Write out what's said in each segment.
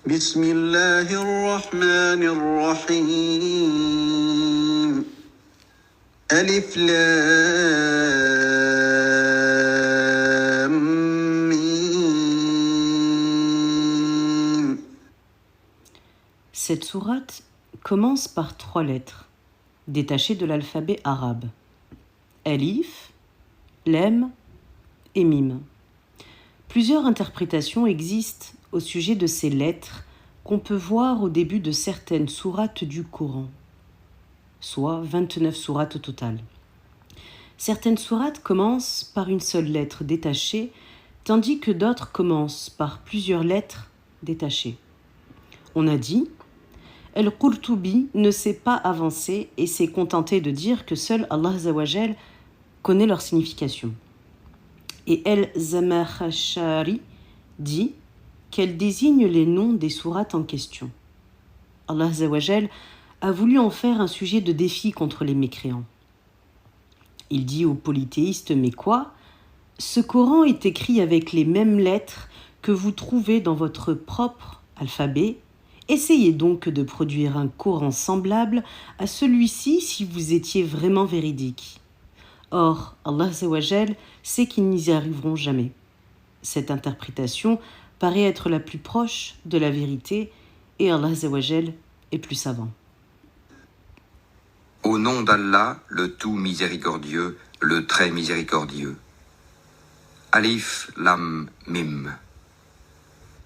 بسم الله الرحمن الرحيم ألف لام ميم. Cette sourate commence par 3 lettres, détachées de l'alphabet arabe. Alif, Lem et Mim. Plusieurs interprétations existent au sujet de ces lettres qu'on peut voir au début de certaines sourates du Coran, soit 29 sourates au total. Certaines sourates commencent par une seule lettre détachée, tandis que d'autres commencent par plusieurs lettres détachées. On a dit, Al-Qurtubi ne s'est pas avancé et s'est contenté de dire que seul Allah Azawajal connaît leur signification. Et El-Zamakhshari dit qu'elle désigne les noms des sourates en question. Allah Azawajal a voulu en faire un sujet de défi contre les mécréants. Il dit aux polythéistes mécois, « Ce Coran est écrit avec les mêmes lettres que vous trouvez dans votre propre alphabet. Essayez donc de produire un Coran semblable à celui-ci si vous étiez vraiment véridique. » Or, Allah Azawajal sait qu'ils n'y arriveront jamais. Cette interprétation paraît être la plus proche de la vérité et Allah Azawajal est plus savant. Au nom d'Allah, le tout miséricordieux, le très miséricordieux. Alif Lam Mim.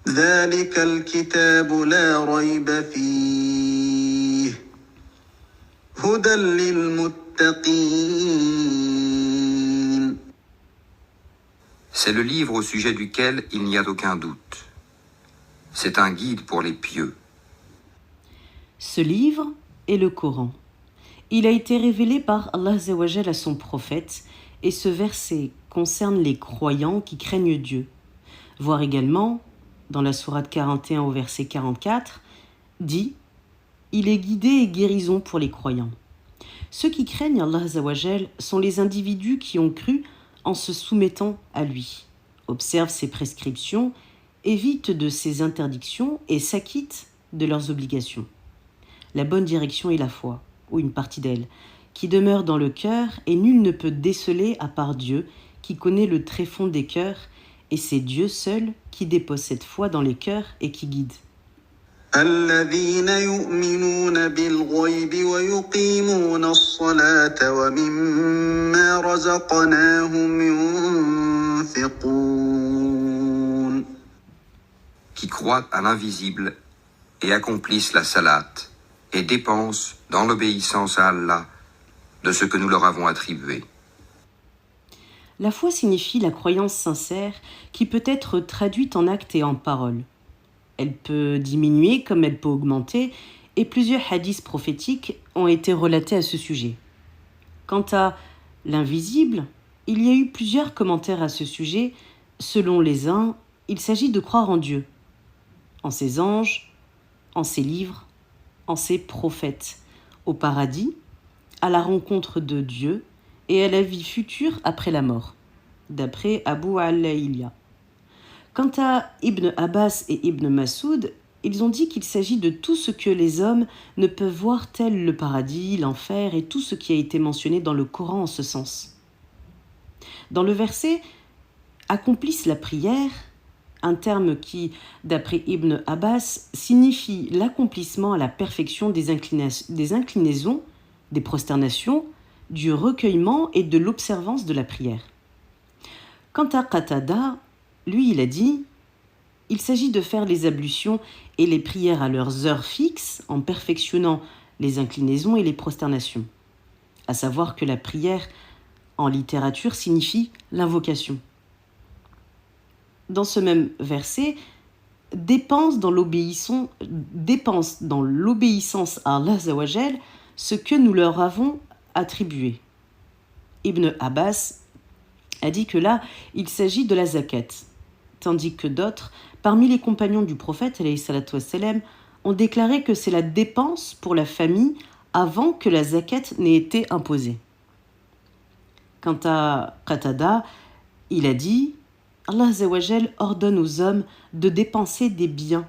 ذلك الكتاب لا ريب فيه هدى للمتقين. C'est le livre au sujet duquel il n'y a aucun doute. C'est un guide pour les pieux. Ce livre est le Coran. Il a été révélé par Allah Azawajal à son prophète et ce verset concerne les croyants qui craignent Dieu. Voir également, dans la sourate 41 au verset 44, dit « Il est guidé et guérison pour les croyants ». Ceux qui craignent Allah Azawajal sont les individus qui ont cru en se soumettant à lui, observent ses prescriptions, évitent de ses interdictions et s'acquittent de leurs obligations. La bonne direction est la foi, ou une partie d'elle, qui demeure dans le cœur et nul ne peut déceler à part Dieu, qui connaît le tréfond des cœurs, et c'est Dieu seul qui dépose cette foi dans les cœurs et qui guide. الذين يؤمنون بالغيب ويقيمون الصلاة ومما رزقناهم ينفقون. Qui croient à l'invisible et accomplissent la salate et dépensent dans l'obéissance à Allah de ce que nous leur avons attribué. La foi signifie la croyance sincère qui peut être traduite en actes et en paroles. Elle peut diminuer comme elle peut augmenter et plusieurs hadiths prophétiques ont été relatés à ce sujet. Quant à l'invisible, il y a eu plusieurs commentaires à ce sujet. Selon les uns, il s'agit de croire en Dieu, en ses anges, en ses livres, en ses prophètes, au paradis, à la rencontre de Dieu et à la vie future après la mort, d'après Abu al-Layla. Quant à Ibn Abbas et Ibn Masoud, ils ont dit qu'il s'agit de tout ce que les hommes ne peuvent voir, tel le paradis, l'enfer et tout ce qui a été mentionné dans le Coran en ce sens. Dans le verset « accomplissent la prière », un terme qui, d'après Ibn Abbas, signifie l'accomplissement à la perfection des inclinaisons, des prosternations, du recueillement et de l'observance de la prière. Quant à Qatada, lui, il a dit « Il s'agit de faire les ablutions et les prières à leurs heures fixes en perfectionnant les inclinaisons et les prosternations. » À savoir que la prière, en littérature, signifie l'invocation. Dans ce même verset, dépense dans l'obéissance à Allah Azawajal ce que nous leur avons attribué. Ibn Abbas a dit que là, il s'agit de la zakat, tandis que d'autres, parmi les compagnons du prophète, alayhi salatu wassalam, ont déclaré que c'est la dépense pour la famille avant que la zakat n'ait été imposée. Quant à Qatada, il a dit « Allah Azawajal ordonne aux hommes de dépenser des biens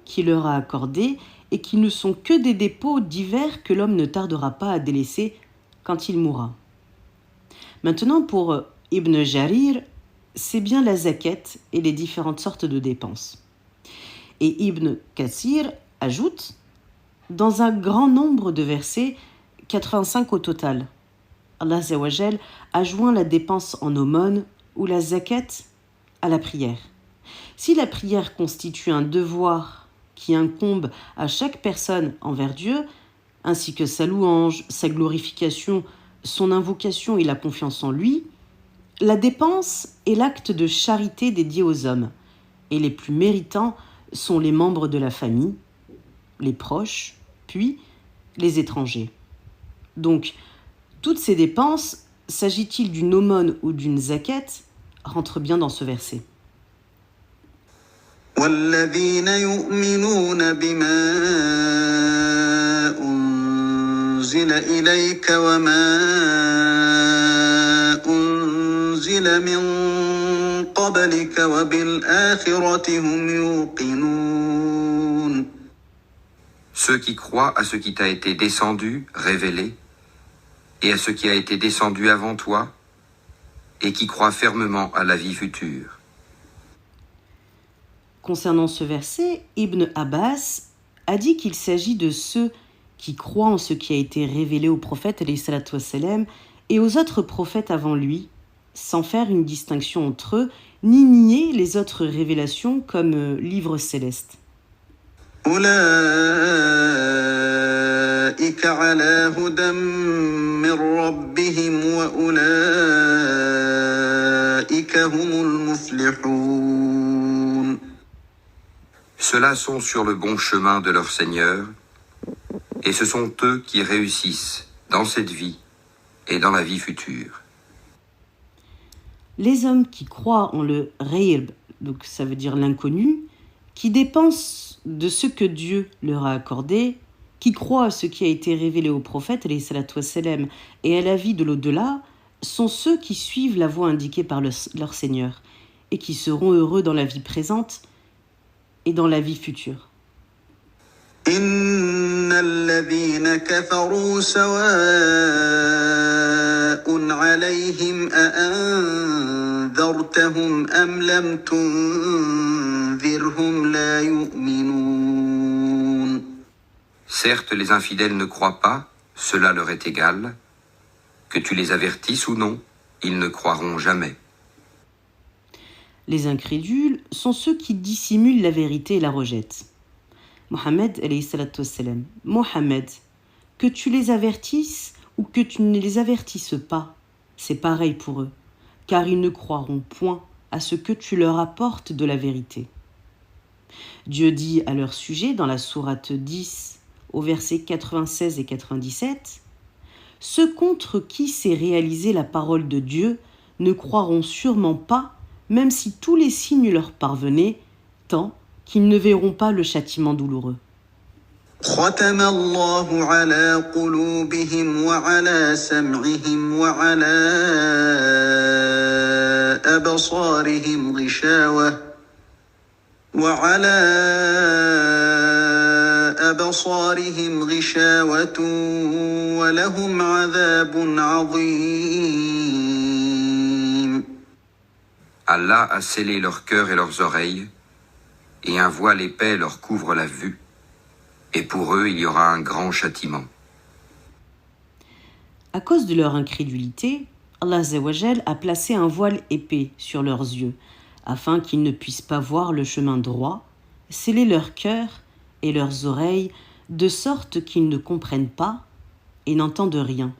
qu'il leur a accordés et qui ne sont que des dépôts divers que l'homme ne tardera pas à délaisser quand il mourra. Maintenant, pour Ibn Jarir, c'est bien la zakat et les différentes sortes de dépenses. Et Ibn Kathir ajoute, dans un grand nombre de versets, 85 au total, Allah Azza wa Jal a joint la dépense en aumône ou la zakat à la prière. Si la prière constitue un devoir qui incombe à chaque personne envers Dieu, ainsi que sa louange, sa glorification, son invocation et la confiance en lui, la dépense est l'acte de charité dédié aux hommes, et les plus méritants sont les membres de la famille, les proches, puis les étrangers. Donc, toutes ces dépenses, s'agit-il d'une aumône ou d'une zakat, rentrent bien dans ce verset. والذين يؤمنون بما أنزل إليك وما أنزل من قبلك وبالآخرة هم يوقنون. Ceux qui croient à ce qui t'a été descendu, révélé, et à ce qui a été descendu avant toi, et qui croient fermement à la vie future. Concernant ce verset, Ibn Abbas a dit qu'il s'agit de ceux qui croient en ce qui a été révélé au prophète alayhi salatu wassalam, et aux autres prophètes avant lui, sans faire une distinction entre eux, ni nier les autres révélations comme livres célestes. أولئك على هدى من ربهم وأولئك هم المفلحون. Ceux-là sont sur le bon chemin de leur Seigneur, et ce sont eux qui réussissent dans cette vie et dans la vie future. Les hommes qui croient en le ghaib, donc ça veut dire l'inconnu, qui dépensent de ce que Dieu leur a accordé, qui croient à ce qui a été révélé au prophète alayhi salatu wassalam, et à la vie de l'au-delà, sont ceux qui suivent la voie indiquée par leur Seigneur et qui seront heureux dans la vie présente et dans la vie future. إن الذين كفروا سواء عليهم أأنذرتهم أم لم تنذرهم لا يؤمنون. Certes, les infidèles ne croient pas, cela leur est égal. Que tu les avertisses ou non, ils ne croiront jamais. Les incrédules sont ceux qui dissimulent la vérité et la rejettent. Mohammed, alayhi salatu wassalam, Mohammed, que tu les avertisses ou que tu ne les avertisses pas, c'est pareil pour eux, car ils ne croiront point à ce que tu leur apportes de la vérité. Dieu dit à leur sujet dans la sourate 10, au verset 96 et 97, « Ceux contre qui s'est réalisée la parole de Dieu ne croiront sûrement pas, même si tous les signes leur parvenaient, tant qu'ils ne verront pas le châtiment douloureux. » ختم الله على قلوبهم وعلى سمعهم وعلى أبصارهم غشاوة ولهم عذاب عظيم. Allah a scellé leur cœur et leurs oreilles, et un voile épais leur couvre la vue. Et pour eux, il y aura un grand châtiment. À cause de leur incrédulité, Allah Azza wa Jal a placé un voile épais sur leurs yeux, afin qu'ils ne puissent pas voir le chemin droit, sceller leur cœur et leurs oreilles, de sorte qu'ils ne comprennent pas et n'entendent rien.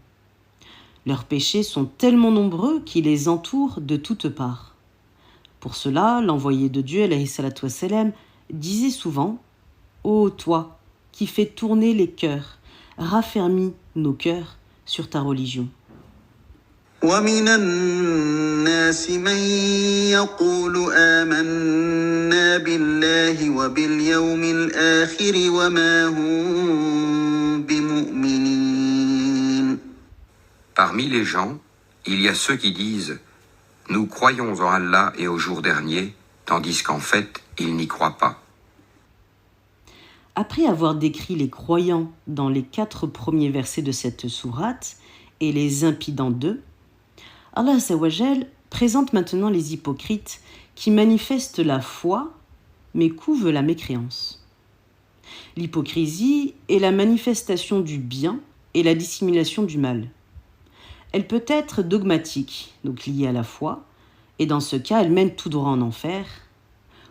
Leurs péchés sont tellement nombreux qu'ils les entourent de toutes parts. Pour cela, l'envoyé de Dieu, alayhi salatu wassalam, disait souvent « Ô toi, qui fais tourner les cœurs, raffermis nos cœurs sur ta religion. » ومن الناس من يقول آمنا بالله وباليوم الآخر وما هم بمؤمنين. Parmi les gens, il y a ceux qui disent « Nous croyons en Allah et au jour dernier », tandis qu'en fait, ils n'y croient pas. Après avoir décrit les croyants dans les 4 premiers versets de cette sourate et les impies dans 2, Allah Azza wa Jal présente maintenant les hypocrites qui manifestent la foi mais couvent la mécréance. L'hypocrisie est la manifestation du bien et la dissimulation du mal. Elle peut être dogmatique, donc liée à la foi, et dans ce cas, elle mène tout droit en enfer,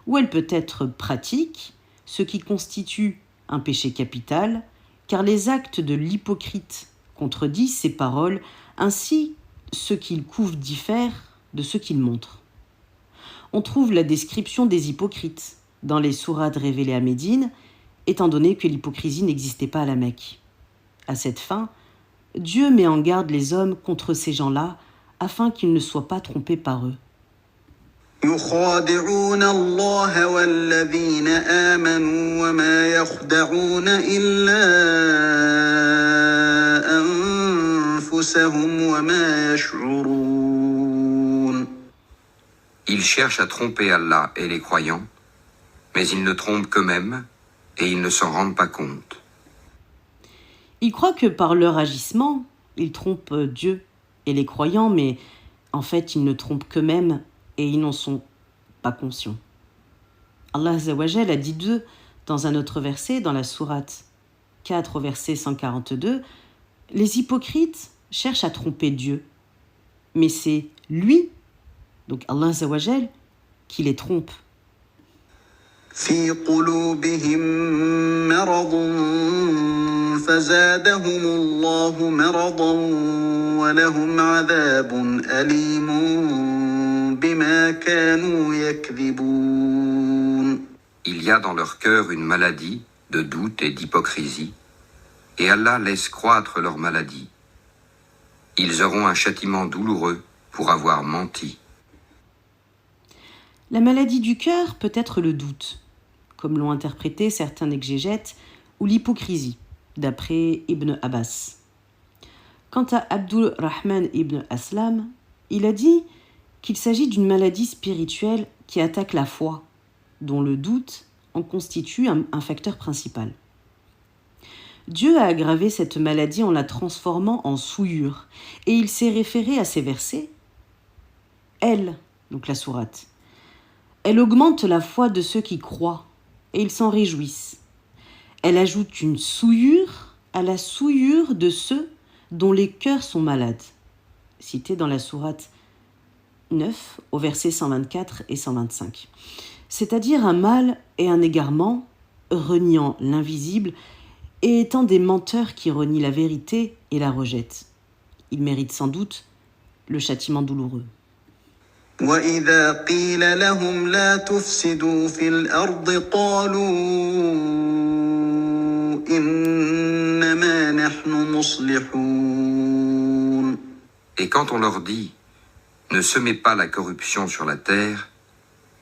ou elle peut être pratique, ce qui constitue un péché capital, car les actes de l'hypocrite contredisent ses paroles, ainsi ce qu'il couvre diffère de ce qu'il montre. On trouve la description des hypocrites dans les sourates révélées à Médine, étant donné que l'hypocrisie n'existait pas à la Mecque. À cette fin, Dieu met en garde les hommes contre ces gens-là, afin qu'ils ne soient pas trompés par eux. يخادعون الله والذين آمنوا وما يخدعون إلا أنفسهم وما يشعرون. Ils cherchent à tromper Allah et les croyants, mais ils ne trompent qu'eux-mêmes et ils ne s'en rendent pas compte. Ils croient que par leur agissement, ils trompent Dieu et les croyants, mais en fait, ils ne trompent qu'eux-mêmes et ils n'en sont pas conscients. Allah Azza wa Jal a dit d'eux dans un autre verset, dans la sourate 4, au verset 142, « Les hypocrites cherchent à tromper Dieu, mais c'est lui, donc Allah Azza wa Jal, qui les trompe. » في قلوبهم مرض فزادهم الله مرضا ولهم عذاب أليم بما كانوا يكذبون. Il y a dans leur cœur une maladie de doute et d'hypocrisie, et Allah laisse croître leur maladie. Ils auront un châtiment douloureux pour avoir menti. La maladie du cœur peut être le doute, comme l'ont interprété certains exégètes, ou l'hypocrisie, d'après Ibn Abbas. Quant à Abdul Rahman ibn Aslam, il a dit qu'il s'agit d'une maladie spirituelle qui attaque la foi, dont le doute en constitue un facteur principal. Dieu a aggravé cette maladie en la transformant en souillure, et il s'est référé à ces versets. Elle, donc la sourate, elle augmente la foi de ceux qui croient, et ils s'en réjouissent. Elle ajoute une souillure à la souillure de ceux dont les cœurs sont malades, cité dans la sourate 9, au verset 124 et 125. C'est-à-dire un mal et un égarement, reniant l'invisible, et étant des menteurs qui renient la vérité et la rejettent. Ils méritent sans doute le châtiment douloureux. وإذا قيل لهم لا تفسدوا في الأرض قالوا إنما نحن مصلحون. Et quand on leur dit « Ne semez pas la corruption sur la terre »,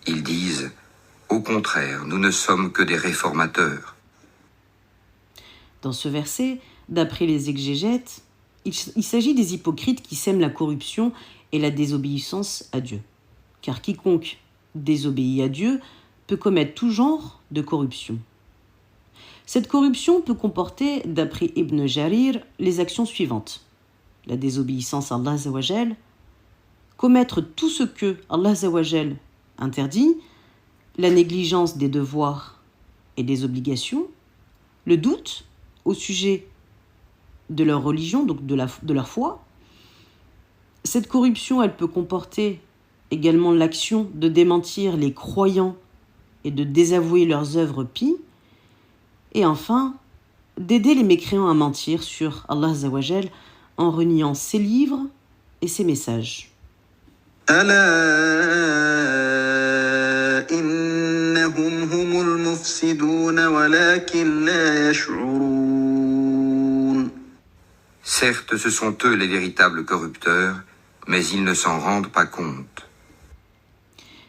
ils disent « Au contraire, nous ne sommes que des réformateurs ». Dans ce verset, d'après les exégètes, il s'agit des hypocrites qui sèment la corruption et la désobéissance à Dieu. Car quiconque désobéit à Dieu peut commettre tout genre de corruption. Cette corruption peut comporter, d'après Ibn Jarir, les actions suivantes. La désobéissance à Allah Azza wa Jal, commettre tout ce que Allah Azza wa Jal interdit, la négligence des devoirs et des obligations, le doute au sujet de leur religion, donc de leur foi. Cette corruption, elle peut comporter également l'action de démentir les croyants et de désavouer leurs œuvres pies. Et enfin, d'aider les mécréants à mentir sur Allah Azza wa Jal en reniant ses livres et ses messages. ألا إنهم هم المفسدون ولكن لا يشعرون. Certes, ce sont eux les véritables corrupteurs, mais ils ne s'en rendent pas compte.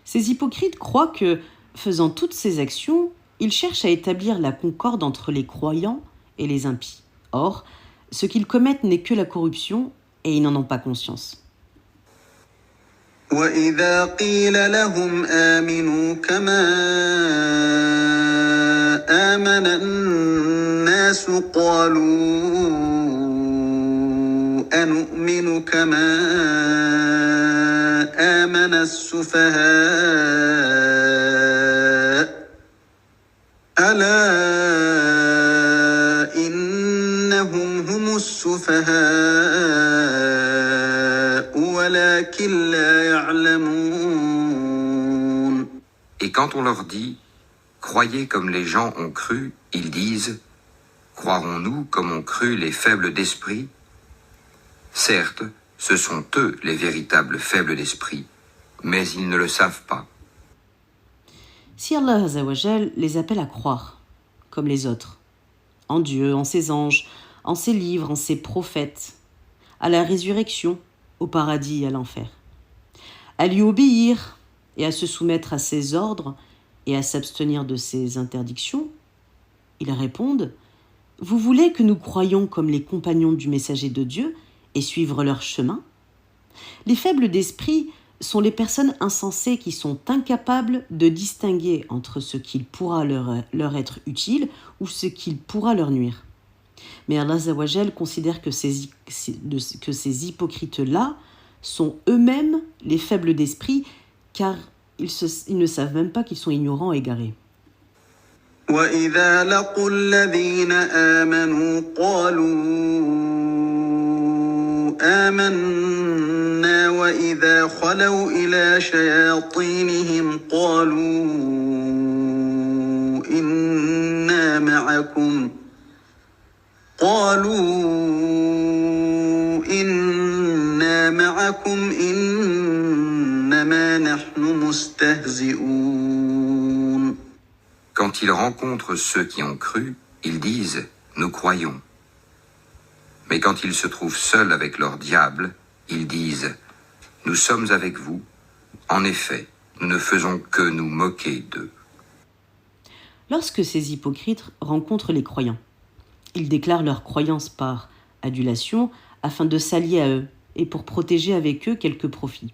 Ces hypocrites croient que, faisant toutes ces actions, ils cherchent à établir la concorde entre les croyants et les impies. Or, ce qu'ils commettent n'est que la corruption et ils n'en ont pas conscience. وإذا قيل لهم آمنوا كما آمن الناس قالوا أنؤمن كما آمن السفهاء ألا إنهم هم السفهاء ولكن لا يعلمون. Et quand on leur dit « Croyez comme les gens ont cru », ils disent « Croirons-nous comme ont cru les faibles d'esprit ?» Certes, ce sont eux les véritables faibles d'esprit, mais ils ne le savent pas. Si Allah Azzawajal les appelle à croire, comme les autres, en Dieu, en ses anges, en ses livres, en ses prophètes, à la résurrection, au paradis et à l'enfer, à lui obéir et à se soumettre à ses ordres et à s'abstenir de ses interdictions, ils répondent « Vous voulez que nous croyions comme les compagnons du messager de Dieu et suivre leur chemin ?» Les faibles d'esprit sont les personnes insensées qui sont incapables de distinguer entre ce qui pourra leur être utile ou ce qui pourra leur nuire. Mais Allah Azzawajal considère que ces hypocrites-là sont eux-mêmes les faibles d'esprit car ils ne savent même pas qu'ils sont ignorants et égarés. وإذا لقوا الذين آمنوا قالوا آمنا وإذا خلوا إلى شياطينهم قالوا إنا معكم إنما نحن مستهزئون. Quand ils rencontrent ceux qui ont cru, ils disent « Nous croyons ». Mais quand ils se trouvent seuls avec leur diable, ils disent « Nous sommes avec vous. En effet, nous ne faisons que nous moquer d'eux. » Lorsque ces hypocrites rencontrent les croyants, ils déclarent leur croyance par adulation afin de s'allier à eux et pour protéger avec eux quelques profits.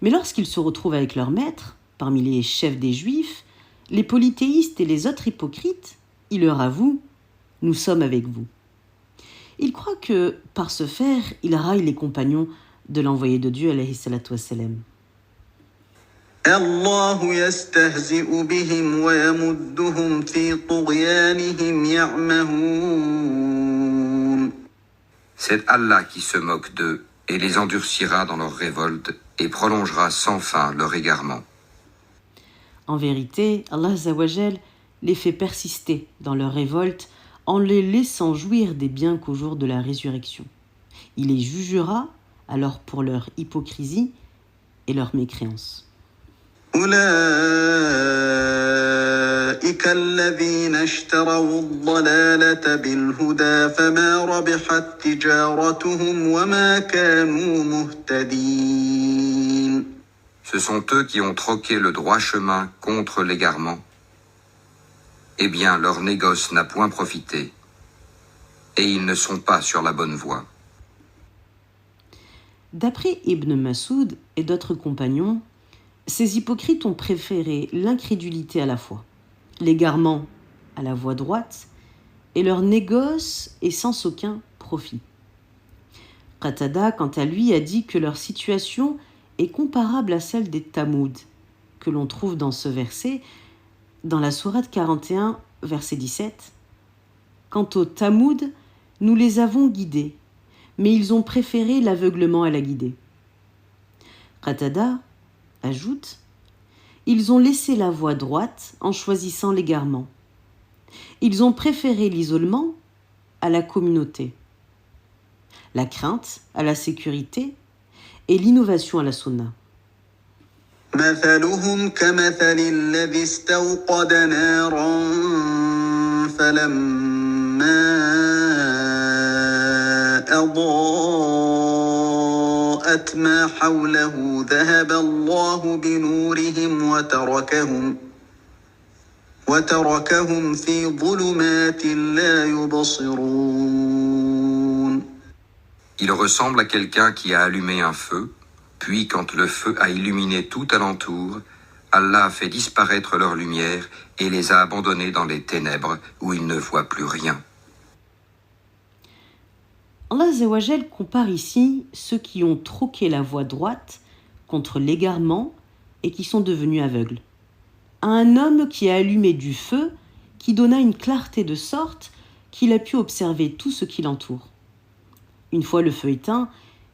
Mais lorsqu'ils se retrouvent avec leur maître, parmi les chefs des Juifs, les polythéistes et les autres hypocrites, ils leur avouent « Nous sommes avec vous ». Ils croient que, par ce faire, ils raillent les compagnons de l'envoyé de Dieu, alayhi salatu wassalam. الله يستهزئ بهم ويمدهم في طغيانهم يعمهون. C'est Allah qui se moque d'eux et les endurcira dans leur révolte et prolongera sans fin leur égarement. En vérité, Allah Azzawajal les fait persister dans leur révolte en les laissant jouir des biens qu'au jour de la résurrection. Il les jugera alors pour leur hypocrisie et leur mécréance. أولئك الذين اشتروا الضلالة بالهدى فما ربحت تجارتهم وما كانوا مهتدين. Ce sont eux qui ont troqué le droit chemin contre l'égarement. Eh bien, leur négoce n'a point profité, et ils ne sont pas sur la bonne voie. D'après Ibn Masoud et d'autres compagnons, ces hypocrites ont préféré l'incrédulité à la foi, l'égarement à la voie droite, et leur négoce est sans aucun profit. Qatada, quant à lui, a dit que leur situation est comparable à celle des Tamoud, que l'on trouve dans ce verset, dans la sourate 41, verset 17. Quant aux Tamoud, nous les avons guidés, mais ils ont préféré l'aveuglement à la guidée. Qatada ajoute « Ils ont laissé la voie droite en choisissant l'égarement. Ils ont préféré l'isolement à la communauté, la crainte à la sécurité et l'innovation à la sunna. » مثلهم كمثل الذي استوقد نارا فلما أضاءت ما حوله ذهب الله بنورهم وتركهم في ظلمات لا يبصرون. Il ressemble à quelqu'un qui a allumé un feu, puis quand le feu a illuminé tout alentour, Allah a fait disparaître leur lumière et les a abandonnés dans les ténèbres où ils ne voient plus rien. Allah Azza wa Jal compare ici ceux qui ont troqué la voie droite contre l'égarement et qui sont devenus aveugles, à un homme qui a allumé du feu qui donna une clarté de sorte qu'il a pu observer tout ce qui l'entoure. Une fois le feu éteint,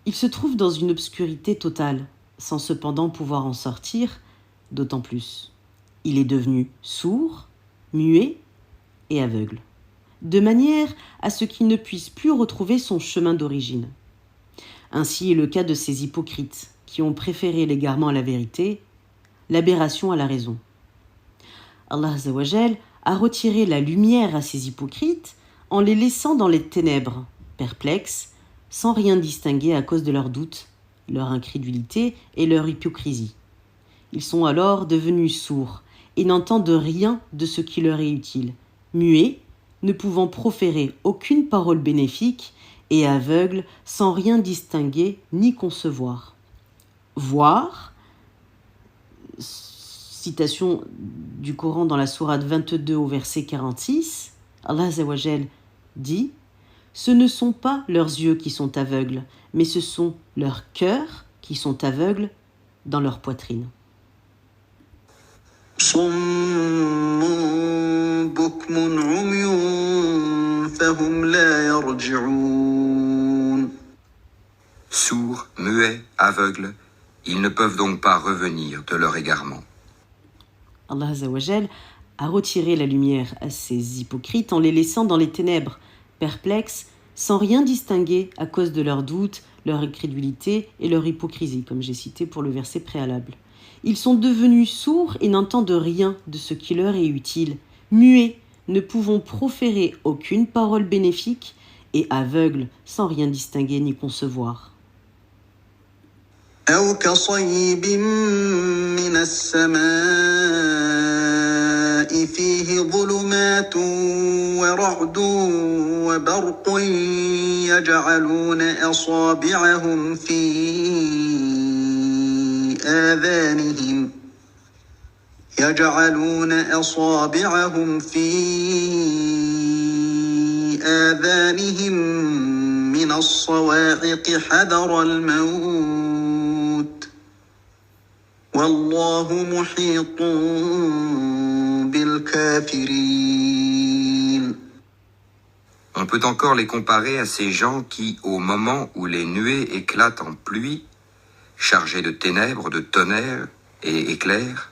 il se trouve dans une obscurité totale, sans cependant pouvoir en sortir, d'autant plus. Il est devenu sourd, muet et aveugle, de manière à ce qu'il ne puisse plus retrouver son chemin d'origine. Ainsi est le cas de ces hypocrites qui ont préféré l'égarement à la vérité, l'aberration à la raison. Allah Azza wa Jal a retiré la lumière à ces hypocrites en les laissant dans les ténèbres, perplexes, sans rien distinguer à cause de leurs doutes, leur incrédulité et leur hypocrisie. Ils sont alors devenus sourds et n'entendent rien de ce qui leur est utile, muets, ne pouvant proférer aucune parole bénéfique et aveugles sans rien distinguer ni concevoir. Voir, citation du Coran dans la sourate 22 au verset 46, Allah Azza wa Jal dit « Ce ne sont pas leurs yeux qui sont aveugles, mais ce sont leurs cœurs qui sont aveugles dans leur poitrine. » صم بكم عمي فهم لا يرجعون. Sourds, muets, aveugles, ils ne peuvent donc pas revenir de leur égarement. Allah Azza wa Jal a retiré la lumière à ces hypocrites en les laissant dans les ténèbres, perplexes, sans rien distinguer à cause de leurs doutes, leur incrédulité et leur hypocrisie, comme j'ai cité pour le verset préalable. Ils sont devenus sourds et n'entendent rien de ce qui leur est utile, muets, ne pouvant proférer aucune parole bénéfique et aveugles sans rien distinguer ni concevoir. أو كصيب من السماء فيه ظلمات ورعد وبرق يجعلون أصابعهم في آذانهم من الصواعق حذر الموت والله محيط بالكافرين. On peut encore les comparer à ces gens qui, au moment où les nuées éclatent en pluie, chargés de ténèbres, de tonnerres et éclairs,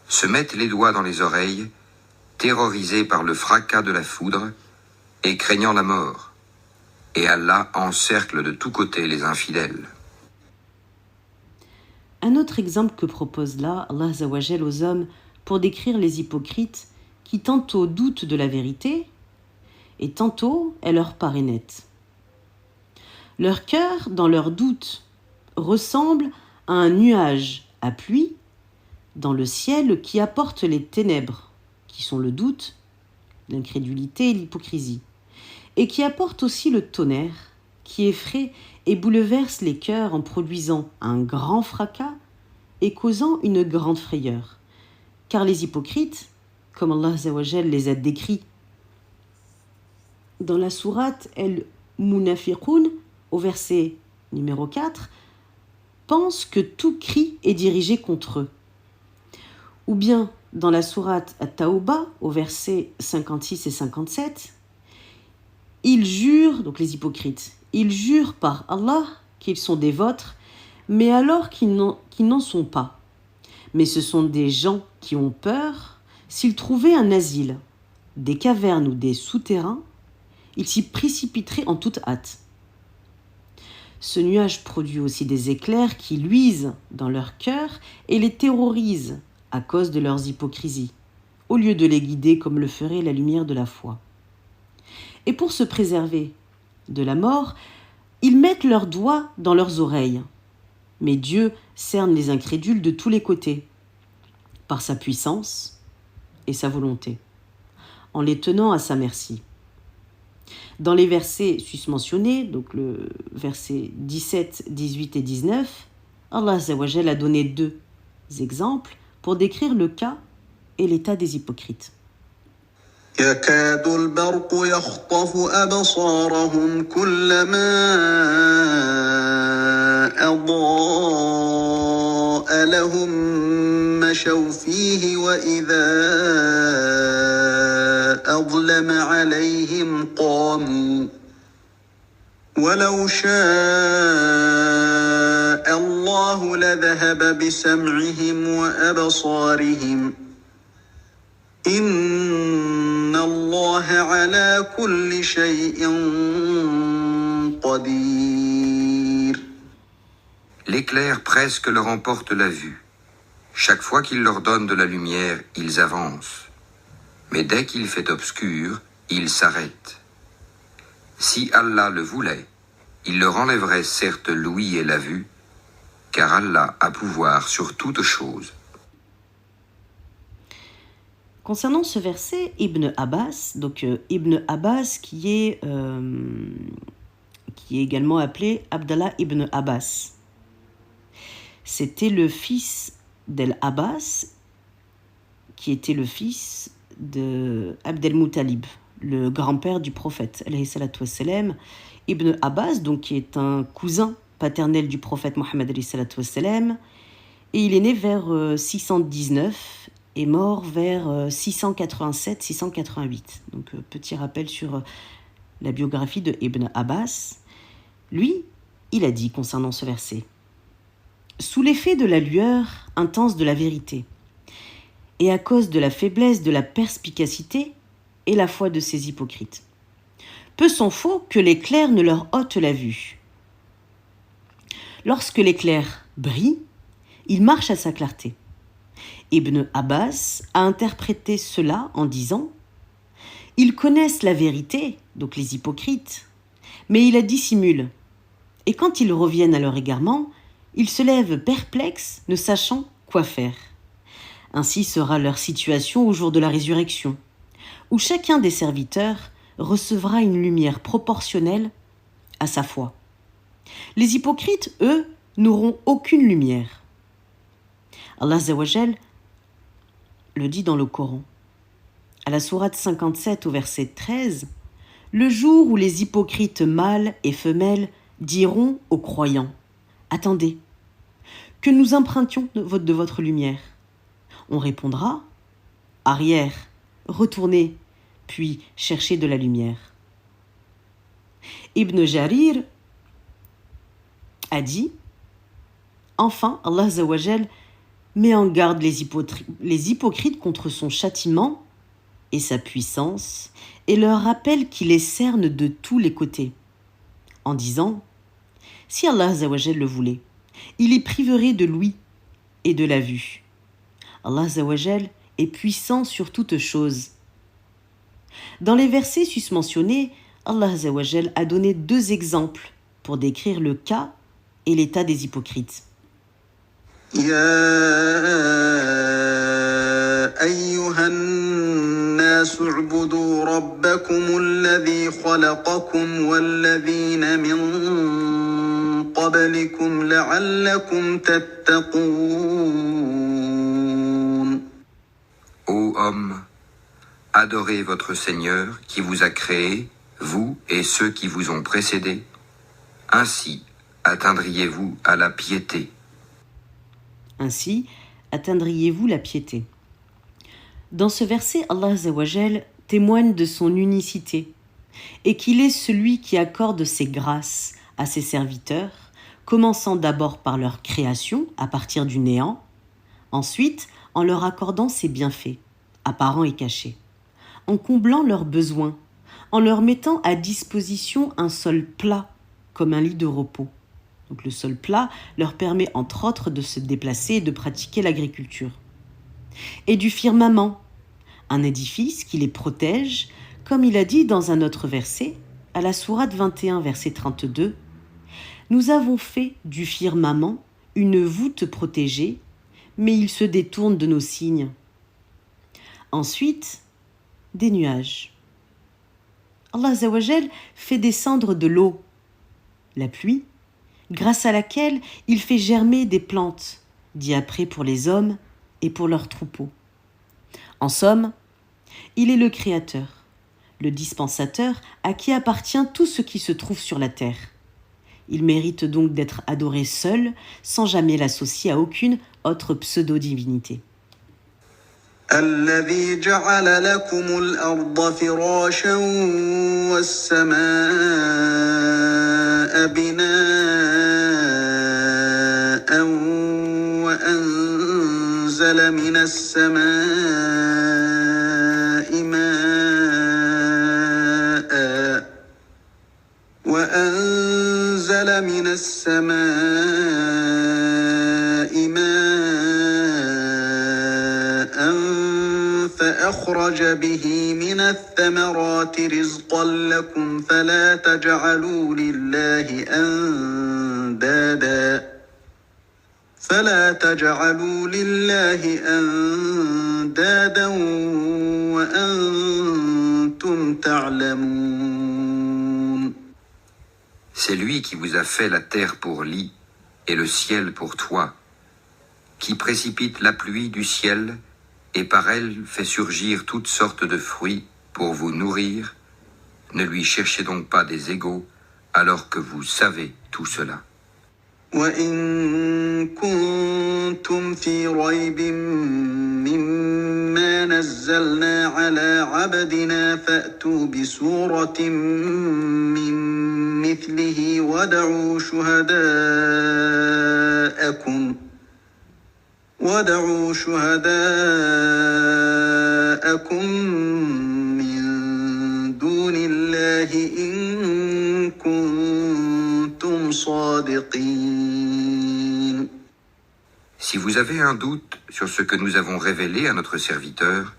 se mettent les doigts dans les oreilles, terrorisés par le fracas de la foudre et craignant la mort. Et Allah encercle de tous côtés les infidèles. Un autre exemple que propose là Allah Azza wa Jal aux hommes pour décrire les hypocrites qui tantôt doutent de la vérité et tantôt elle leur paraît nette. Leur cœur, dans leur doute, ressemble à un nuage à pluie dans le ciel qui apporte les ténèbres, qui sont le doute, l'incrédulité et l'hypocrisie, et qui apporte aussi le tonnerre, qui effraie et bouleverse les cœurs en produisant un grand fracas et causant une grande frayeur. Car les hypocrites, comme Allah Azza wa Jal les a décrits dans la sourate El-Munafiqun, au verset numéro 4, pensent que tout cri est dirigé contre eux. Ou bien, dans la sourate At-Tawbah, au verset 56 et 57, ils jurent, donc les hypocrites, ils jurent par Allah qu'ils sont des vôtres, mais alors qu'ils n'en sont pas. Mais ce sont des gens qui ont peur, s'ils trouvaient un asile, des cavernes ou des souterrains, ils s'y précipiteraient en toute hâte. Ce nuage produit aussi des éclairs qui luisent dans leur cœur et les terrorisent à cause de leurs hypocrisies, au lieu de les guider comme le ferait la lumière de la foi. Et pour se préserver de la mort, ils mettent leurs doigts dans leurs oreilles. Mais Dieu cerne les incrédules de tous les côtés, par sa puissance et sa volonté, en les tenant à sa merci. Dans les versets susmentionnés, donc le verset 17, 18 et 19, Allah Azza wa Jal a donné deux exemples pour décrire le cas et l'état des hypocrites. يكاد البرق يخطف أبصارهم كلما أضاء لهم مشوا فيه وإذا أظلم عليهم قاموا ولو شاء الله لذهب بسمعهم وأبصارهم إن الله على كل شيء قدير. L'éclair presque leur emporte la vue. Chaque fois qu'il leur donne de la lumière, ils avancent. Mais dès qu'il fait obscur, ils s'arrêtent. Si Allah le voulait, il leur enlèverait certes l'ouïe et la vue, car Allah a pouvoir sur toutes choses. Concernant ce verset, Ibn Abbas, Ibn Abbas qui est également appelé Abdallah ibn Abbas, c'était le fils d'Al-Abbas, qui était le fils de Abdel Muttalib, le grand-père du prophète, alayhi salatu wassalam. Ibn Abbas, donc, qui est un cousin paternel du prophète Mohammed, alayhi salatu wassalam, et il est né vers 619 et mort vers 687-688. Donc, petit rappel sur la biographie de Ibn Abbas. Lui, il a dit concernant ce verset: sous l'effet de la lueur intense de la vérité, et à cause de la faiblesse de la perspicacité et la foi de ces hypocrites, peu s'en faut que l'éclair ne leur ôte la vue. Lorsque l'éclair brille, il marche à sa clarté. Ibn Abbas a interprété cela en disant: ils connaissent la vérité, donc les hypocrites, mais ils la dissimulent. Et quand ils reviennent à leur égarement, ils se lèvent perplexes, ne sachant quoi faire. Ainsi sera leur situation au jour de la résurrection, où chacun des serviteurs recevra une lumière proportionnelle à sa foi. Les hypocrites, eux, n'auront aucune lumière. Allah Azza wa Jal le dit dans le Coran. À la sourate 57 au verset 13, « Le jour où les hypocrites mâles et femelles diront aux croyants, « Attendez, que nous empruntions de votre lumière. » On répondra, « Arrière, retournez, puis cherchez de la lumière. » Ibn Jarir a dit, « Enfin, Allah Azza wa Jal met en garde les hypocrites contre son châtiment et sa puissance, et leur rappelle qu'il les cerne de tous les côtés, en disant, si Allah Azza wa Jal le voulait, il les priverait de l'ouïe et de la vue. Allah Azza wa Jal est puissant sur toutes choses. Dans les versets susmentionnés, Allah Azza wa Jal a donné 2 exemples pour décrire le cas et l'état des hypocrites. يا أيها الناس اعبدوا ربكم الذي خلقكم والذين من قبلكم لعلكم تتقون. Ô hommes, adorez votre Seigneur qui vous a créé, vous et ceux qui vous ont précédés. Ainsi atteindriez-vous à la piété. Ainsi atteindriez-vous la piété. Dans ce verset, Allah Azza wa Jal témoigne de son unicité et qu'il est celui qui accorde ses grâces à ses serviteurs, commençant d'abord par leur création à partir du néant, ensuite en leur accordant ses bienfaits, apparents et cachés, en comblant leurs besoins, en leur mettant à disposition un sol plat comme un lit de repos. Donc le sol plat leur permet entre autres de se déplacer et de pratiquer l'agriculture. Et du firmament, un édifice qui les protège, comme il a dit dans un autre verset, à la sourate 21, verset 32, « Nous avons fait du firmament une voûte protégée, mais il se détourne de nos signes. » Ensuite, des nuages. Allah Azza wa Jal fait descendre de l'eau, la pluie, grâce à laquelle il fait germer des plantes, dit après pour les hommes, et pour leurs troupeaux. En somme, il est le Créateur, le dispensateur à qui appartient tout ce qui se trouve sur la terre. Il mérite donc d'être adoré seul, sans jamais l'associer à aucune autre pseudo-divinité. الذي جعل لكم الأرض فراشا والسماء بناء وأنزل من السماء فأخرج به من الثمرات رزقا لكم فلا تجعلوا لله أندادا وأنتم تعلمون. C'est lui qui vous a fait la terre pour lit et le ciel pour toit, qui précipite la pluie du ciel et par elle fait surgir toutes sortes de fruits pour vous nourrir. Ne lui cherchez donc pas des égaux alors que vous savez tout cela. وإن كنتم في ريب مما نزلنا على عبدنا فأتوا بسورة من مثله ودعوا شهداءكم من دون الله إن كنتم صادقين. Si vous avez un doute sur ce que nous avons révélé à notre serviteur,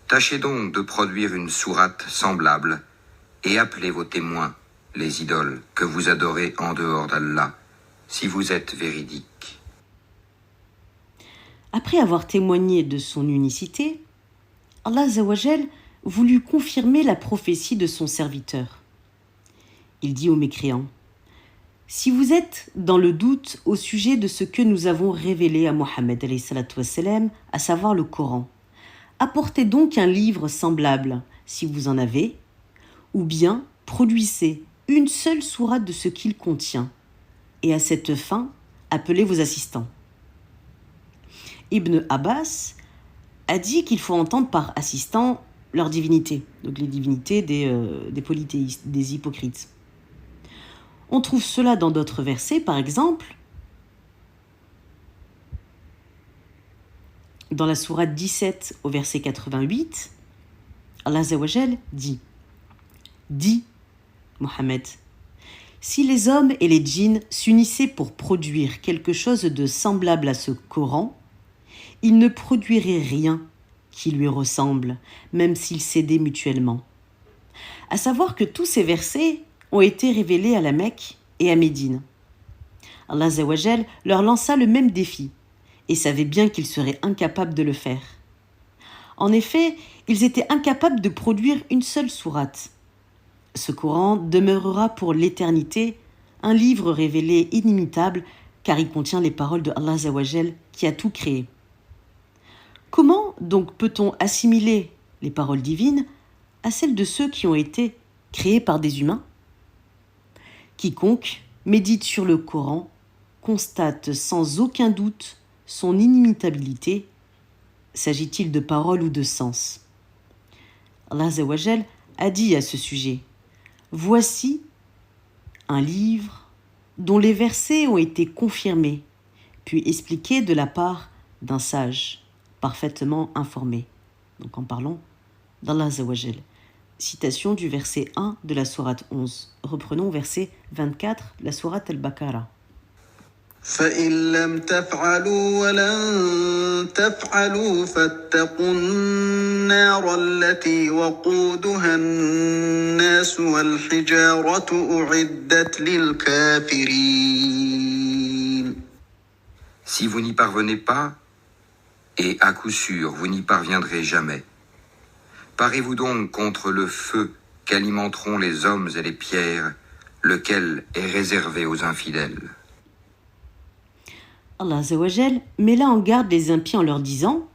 tâchez donc de produire une sourate semblable et appelez vos témoins, les idoles que vous adorez en dehors d'Allah, si vous êtes véridiques. Après avoir témoigné de son unicité, Allah Azza wa Jal voulut confirmer la prophétie de son serviteur. Il dit aux mécréants: si vous êtes dans le doute au sujet de ce que nous avons révélé à Mohammed, à savoir le Coran, apportez donc un livre semblable, si vous en avez, ou bien produisez une seule sourate de ce qu'il contient, et à cette fin, appelez vos assistants. Ibn Abbas a dit qu'il faut entendre par assistants leurs divinités, donc les divinités des polythéistes, des hypocrites. On trouve cela dans d'autres versets, par exemple, dans la sourate 17 au verset 88, Allah Azza wa Jal dit: dis, Mohammed, si les hommes et les djinns s'unissaient pour produire quelque chose de semblable à ce Coran, ils ne produiraient rien qui lui ressemble, même s'ils s'aidaient mutuellement. À savoir que tous ces versets ont été révélés à la Mecque et à Médine. Allah Azza wa Jal leur lança le même défi et savait bien qu'ils seraient incapables de le faire. En effet, ils étaient incapables de produire une seule sourate. Ce Coran demeurera pour l'éternité un livre révélé inimitable car il contient les paroles de Allah Azza wa Jal qui a tout créé. Comment donc peut-on assimiler les paroles divines à celles de ceux qui ont été créés par des humains ? Quiconque médite sur le Coran constate sans aucun doute son inimitabilité, s'agit-il de paroles ou de sens. Allah Azza wa Jal a dit à ce sujet: voici un livre dont les versets ont été confirmés, puis expliqués de la part d'un sage, parfaitement informé. Donc en parlant d'Allah Azza wa Jal. Citation du verset 1 de la sourate 11. Reprenons verset 24, la sourate Al-Baqarah. فإن لم تفعلوا ولن تفعلوا فاتقوا النار التي وقودها الناس والحجارة أعدت للكافرين. Si vous n'y parvenez pas, et à coup sûr vous n'y parviendrez jamais, parez-vous donc contre le feu qu'alimenteront les hommes et les pierres, lequel est réservé aux infidèles. Allah Azzawajal met là en garde les impies en leur disant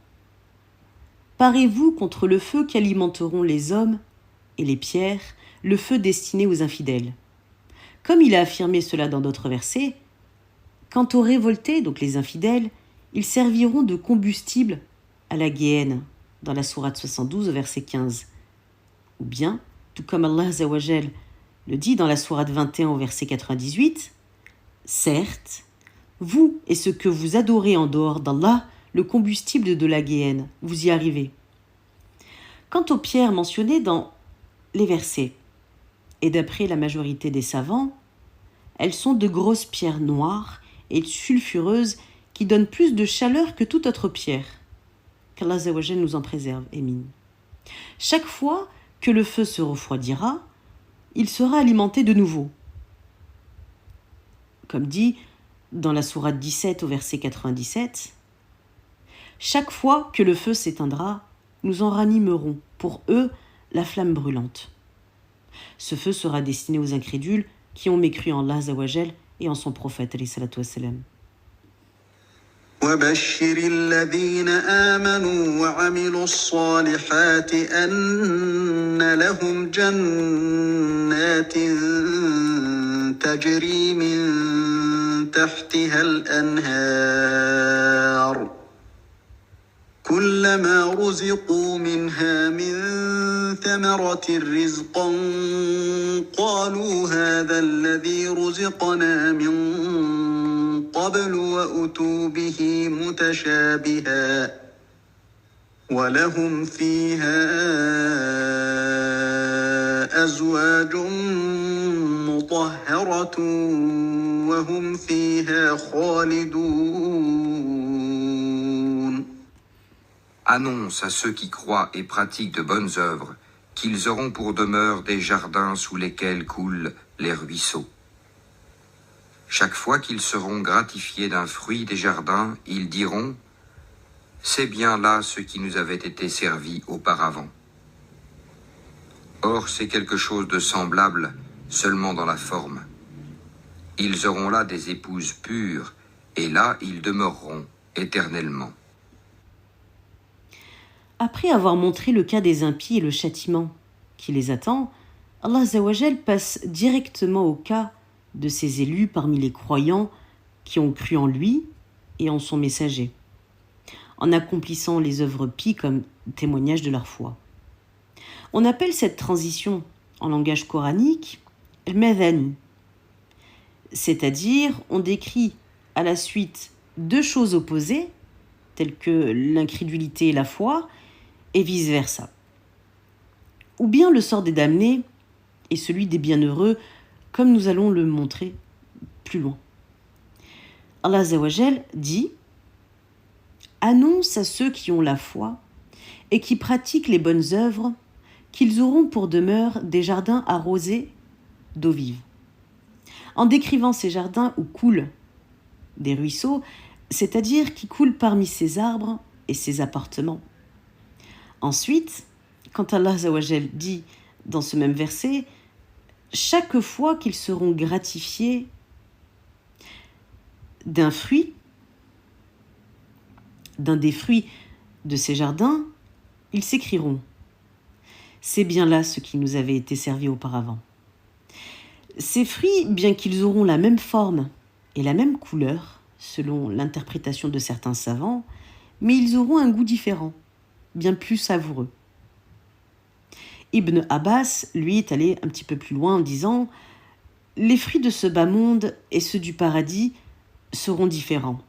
« Parez-vous contre le feu qu'alimenteront les hommes et les pierres, le feu destiné aux infidèles. » Comme il a affirmé cela dans d'autres versets, quant aux révoltés, donc les infidèles, ils serviront de combustible à la géhenne, dans la sourate 72 au verset 15. Ou bien, tout comme Allah Azzawajal le dit dans la sourate 21 au verset 98, « Certes, vous et ce que vous adorez en dehors d'Allah, le combustible de la géhenne, vous y arrivez. » Quant aux pierres mentionnées dans les versets, et d'après la majorité des savants, elles sont de grosses pierres noires et sulfureuses qui donnent plus de chaleur que toute autre pierre. Qu'Allah Azzawajal nous en préserve, Amin. Chaque fois que le feu se refroidira, il sera alimenté de nouveau. Comme dit dans la sourate 17 au verset 97, « Chaque fois que le feu s'éteindra, nous en ranimerons pour eux la flamme brûlante. » Ce feu sera destiné aux incrédules qui ont mécru en Allah Azzawajal et en son prophète alayhi salatu wassalam. وبشر الذين آمنوا وعملوا الصالحات أن لهم جنات تجري من تحتها الأنهار كلما رزقوا منها من ثمرة رزقا قالوا هذا الذي رزقنا من قبل وأتوا به متشابها ولهم فيها أزواج مطهرة وهم فيها خالدون. Annonce à ceux qui croient et pratiquent de bonnes œuvres qu'ils auront pour demeure des jardins sous lesquels coulent les ruisseaux. Chaque fois qu'ils seront gratifiés d'un fruit des jardins, ils diront « C'est bien là ce qui nous avait été servi auparavant. » Or, c'est quelque chose de semblable, seulement dans la forme. Ils auront là des épouses pures, et là ils demeureront éternellement. Après avoir montré le cas des impies et le châtiment qui les attend, Allah Azzawajal passe directement au cas de ses élus parmi les croyants qui ont cru en lui et en son messager, en accomplissant les œuvres pies comme témoignage de leur foi. On appelle cette transition en langage coranique « al-madhani », c'est-à-dire on décrit à la suite deux choses opposées, telles que l'incrédulité et la foi, et vice-versa. Ou bien le sort des damnés et celui des bienheureux, comme nous allons le montrer plus loin. Allah Azzawajal dit « Annonce à ceux qui ont la foi et qui pratiquent les bonnes œuvres qu'ils auront pour demeure des jardins arrosés d'eau vive. » En décrivant ces jardins où coulent des ruisseaux, c'est-à-dire qui coulent parmi ces arbres et ces appartements. Ensuite, quand Allah Azzawajal dit dans ce même verset, chaque fois qu'ils seront gratifiés d'un des fruits de ces jardins, ils s'écrieront « C'est bien là ce qui nous avait été servi auparavant. » Ces fruits, bien qu'ils auront la même forme et la même couleur, selon l'interprétation de certains savants, mais ils auront un goût différent, bien plus savoureux. Ibn Abbas, lui, est allé un petit peu plus loin en disant « Les fruits de ce bas monde et ceux du paradis seront différents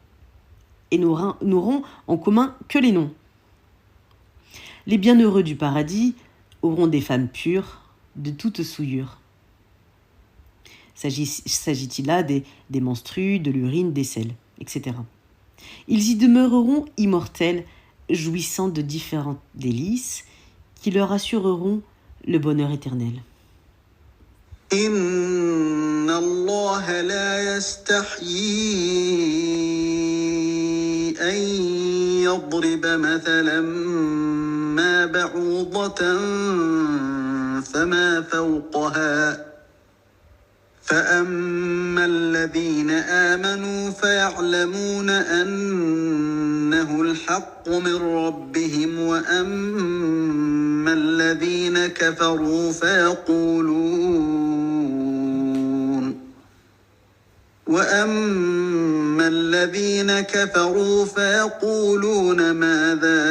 et n'auront en commun que les noms. Les bienheureux du paradis auront des femmes pures de toute souillure. » S'agit-il là des menstrues, de l'urine, des selles, etc. Ils y demeureront immortels, jouissant de différentes délices qui leur assureront le bonheur éternel. Inna Allah la yastahyi an yadriba mathalan ma ba'udatan fama fawqaha فأما الذين آمنوا فيعلمون أنه الحق من ربهم وأما الذين كفروا فيقولون ماذا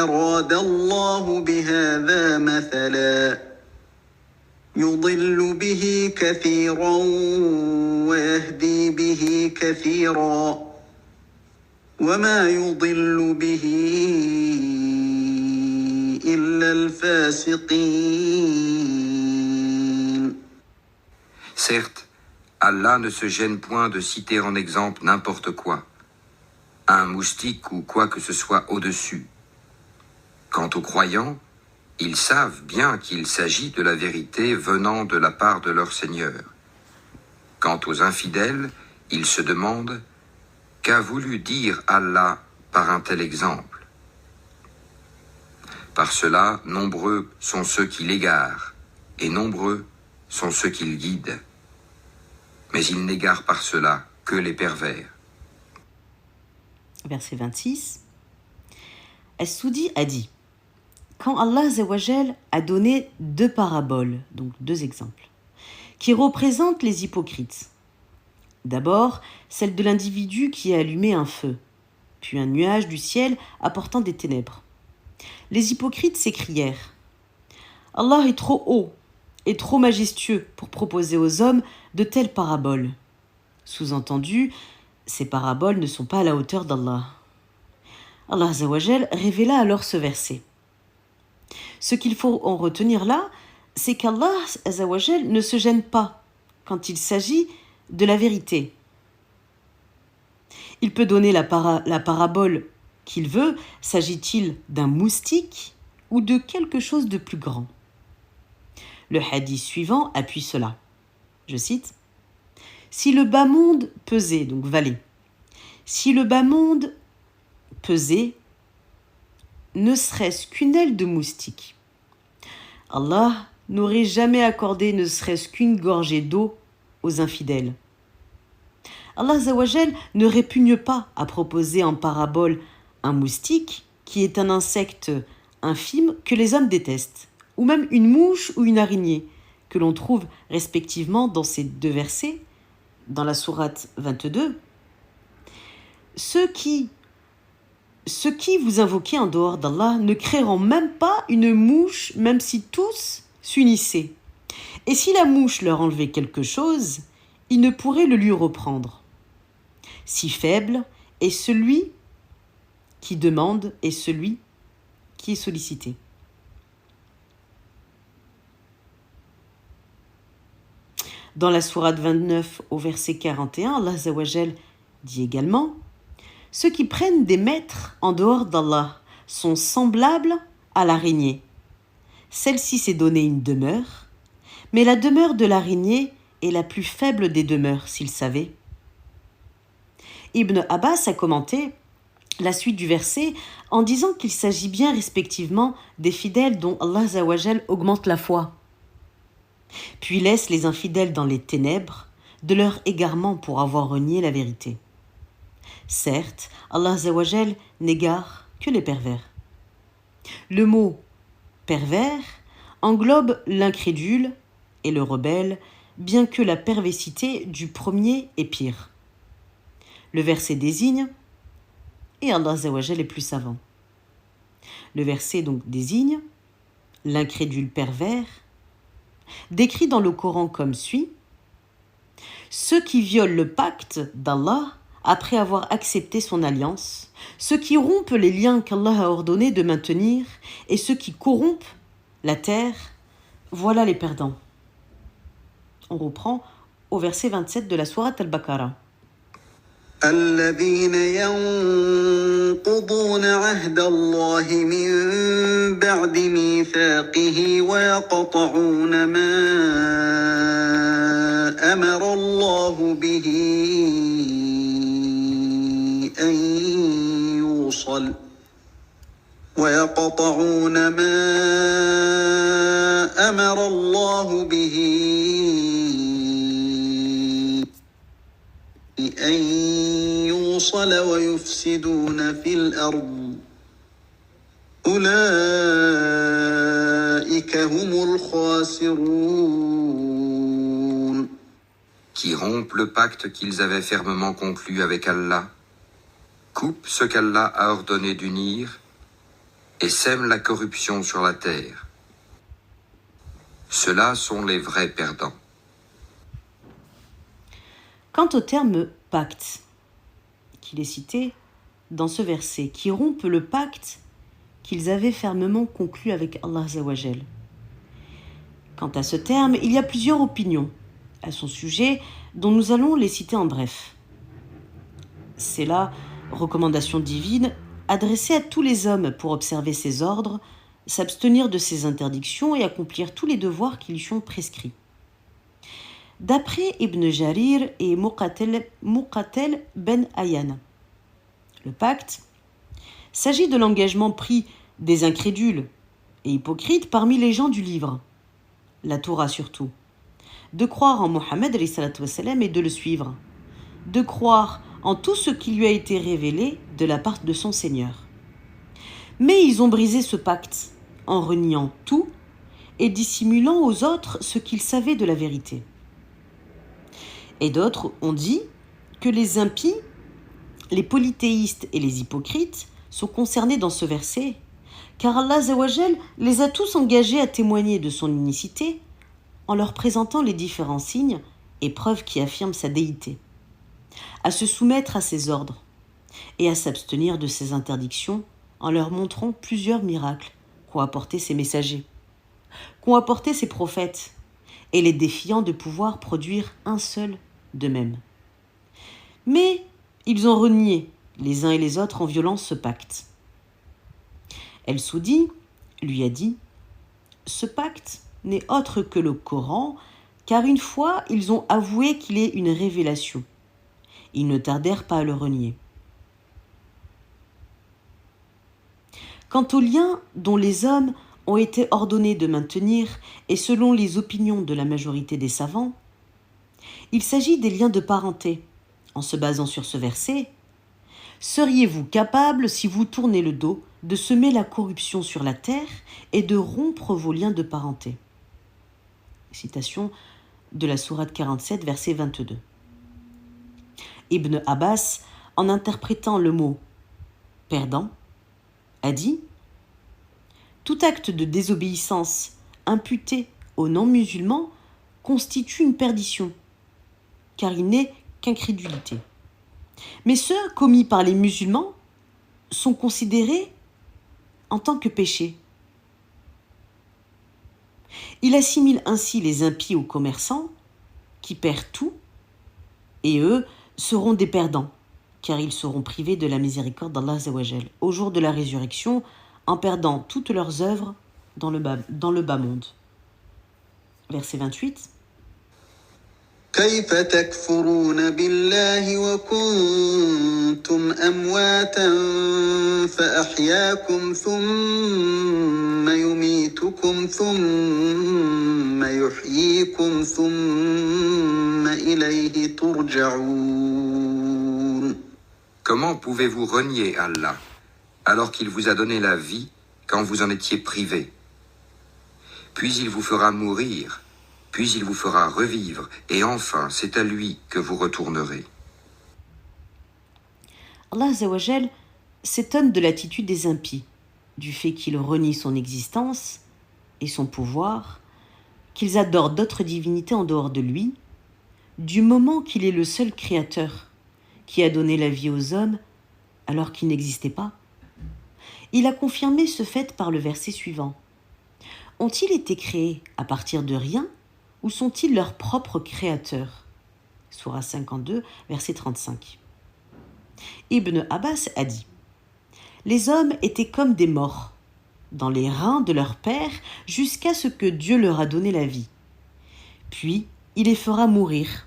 أراد الله بهذا مثلا يضل به كثيرا ويهدي به كثيرا وما يضل به إلا الفاسقين. Certes, Allah ne se gêne point de citer en exemple n'importe quoi, un moustique ou quoi que ce soit au-dessus. Quant aux croyants, ils savent bien qu'il s'agit de la vérité venant de la part de leur Seigneur. Quant aux infidèles, ils se demandent « Qu'a voulu dire Allah par un tel exemple ?» Par cela, nombreux sont ceux qui l'égarent, et nombreux sont ceux qui le guident. Mais ils n'égarent par cela que les pervers. Verset 26. As-Soudi a dit: quand Allah Azzawajal a donné 2 paraboles, donc 2 exemples, qui représentent les hypocrites. D'abord, celle de l'individu qui a allumé un feu, puis un nuage du ciel apportant des ténèbres. Les hypocrites s'écrièrent: Allah est trop haut et trop majestueux pour proposer aux hommes de telles paraboles. Sous-entendu, ces paraboles ne sont pas à la hauteur d'Allah. Allah Azzawajal révéla alors ce verset. Ce qu'il faut en retenir là, c'est qu'Allah Azzawajal ne se gêne pas quand il s'agit de la vérité. Il peut donner la parabole qu'il veut, s'agit-il d'un moustique ou de quelque chose de plus grand. Le hadith suivant appuie cela. Je cite: si le bas monde pesait, donc valait, si le bas monde pesait, ne serait-ce qu'une aile de moustique, Allah n'aurait jamais accordé ne serait-ce qu'une gorgée d'eau aux infidèles. Allah Azzawajal ne répugne pas à proposer en parabole un moustique, qui est un insecte infime que les hommes détestent, ou même une mouche ou une araignée, que l'on trouve respectivement dans ces 2 versets, dans la sourate 22. Ceux qui vous invoquez en dehors d'Allah ne créeront même pas une mouche, même si tous s'unissaient. Et si la mouche leur enlevait quelque chose, ils ne pourraient le lui reprendre. Si faible est celui qui demande et celui qui est sollicité. Dans la sourate 29 au verset 41, Allah Azzawajal dit également: ceux qui prennent des maîtres en dehors d'Allah sont semblables à l'araignée. Celle-ci s'est donné une demeure, mais la demeure de l'araignée est la plus faible des demeures, s'il savait. Ibn Abbas a commenté la suite du verset en disant qu'il s'agit bien respectivement des fidèles dont Allah Azzawajal augmente la foi, puis laisse les infidèles dans les ténèbres de leur égarement pour avoir renié la vérité. Certes, Allah Azzawajal n'égare que les pervers. Le mot pervers englobe l'incrédule et le rebelle, bien que la perversité du premier est pire. Le verset désigne, et Allah Azzawajal est plus savant. Le verset donc désigne l'incrédule pervers, décrit dans le Coran comme suit: ceux qui violent le pacte d'Allah après avoir accepté son alliance, ceux qui rompent les liens qu'Allah a ordonné de maintenir et ceux qui corrompent la terre, voilà les perdants. On reprend au verset 27 de la sourate Al-Baqarah. الذين ينقضون عهد الله من بعد ميثاقه ويقطعون ما أمر الله به أن يوصل ويقطعون ما أمر الله به أن يوصل ويفسدون في الأرض أولئك هم الخاسرون. Qui rompent le pacte qu'ils avaient fermement conclu avec Allah, coupent ce qu'Allah a ordonné d'unir et sèment la corruption sur la terre. Ceux-là sont les vrais perdants. Quant au terme pacte, qu'il est cité dans ce verset, qui rompent le pacte qu'ils avaient fermement conclu avec Allah Azawajal. Quant à ce terme, il y a plusieurs opinions à son sujet, dont nous allons les citer en bref. C'est la recommandation divine adressée à tous les hommes pour observer ses ordres, s'abstenir de ses interdictions et accomplir tous les devoirs qui lui sont prescrits. D'après Ibn Jarir et Muqatel ben Ayyan, le pacte s'agit de l'engagement pris des incrédules et hypocrites parmi les gens du livre, la Torah surtout, de croire en Mohammed et de le suivre, de croire en tout ce qui lui a été révélé de la part de son Seigneur. Mais ils ont brisé ce pacte en reniant tout et dissimulant aux autres ce qu'ils savaient de la vérité. Et d'autres ont dit que les impies, les polythéistes et les hypocrites sont concernés dans ce verset, car Allah Azawajal les a tous engagés à témoigner de son unicité en leur présentant les différents signes et preuves qui affirment sa déité, à se soumettre à ses ordres et à s'abstenir de ses interdictions en leur montrant plusieurs miracles qu'ont apporté ses messagers, qu'ont apporté ses prophètes, et les défiant de pouvoir produire un seul d'eux-mêmes. Mais ils ont renié les uns et les autres en violant ce pacte. El-Soudi lui a dit « Ce pacte n'est autre que le Coran, car une fois ils ont avoué qu'il est une révélation. Ils ne tardèrent pas à le renier. » Quant aux liens dont les hommes ont été ordonnés de maintenir, et selon les opinions de la majorité des savants, il s'agit des liens de parenté. En se basant sur ce verset, seriez-vous capable, si vous tournez le dos, de semer la corruption sur la terre et de rompre vos liens de parenté? Citation de la sourate 47, verset 22. Ibn Abbas, en interprétant le mot « perdant », a dit « Tout acte de désobéissance imputé aux non-musulmans constitue une perdition, car il n'est qu'incrédulité. Mais ceux commis par les musulmans sont considérés en tant que péchés. Il assimile ainsi les impies aux commerçants qui perdent tout, et eux seront des perdants, car ils seront privés de la miséricorde d'Allah Azawajal au jour de la résurrection, en perdant toutes leurs œuvres dans le bas monde. Verset 28. كيف تكفرون بالله وكنتم أمواتا فأحياكم ثم يميتكم ثم يحييكم ثم إليه ترجعون. Comment pouvez-vous renier Allah alors qu'il vous a donné la vie quand vous en étiez privés? Puis il vous fera mourir, puis il vous fera revivre, et enfin c'est à lui que vous retournerez. Allah Azawajal s'étonne de l'attitude des impies, du fait qu'ils renient son existence et son pouvoir, qu'ils adorent d'autres divinités en dehors de lui, du moment qu'il est le seul créateur qui a donné la vie aux hommes alors qu'ils n'existaient pas. Il a confirmé ce fait par le verset suivant. Ont-ils été créés à partir de rien ou sont-ils leurs propres créateurs? Sourate 52, verset 35. Ibn Abbas a dit « Les hommes étaient comme des morts, dans les reins de leur père, jusqu'à ce que Dieu leur a donné la vie. Puis, il les fera mourir.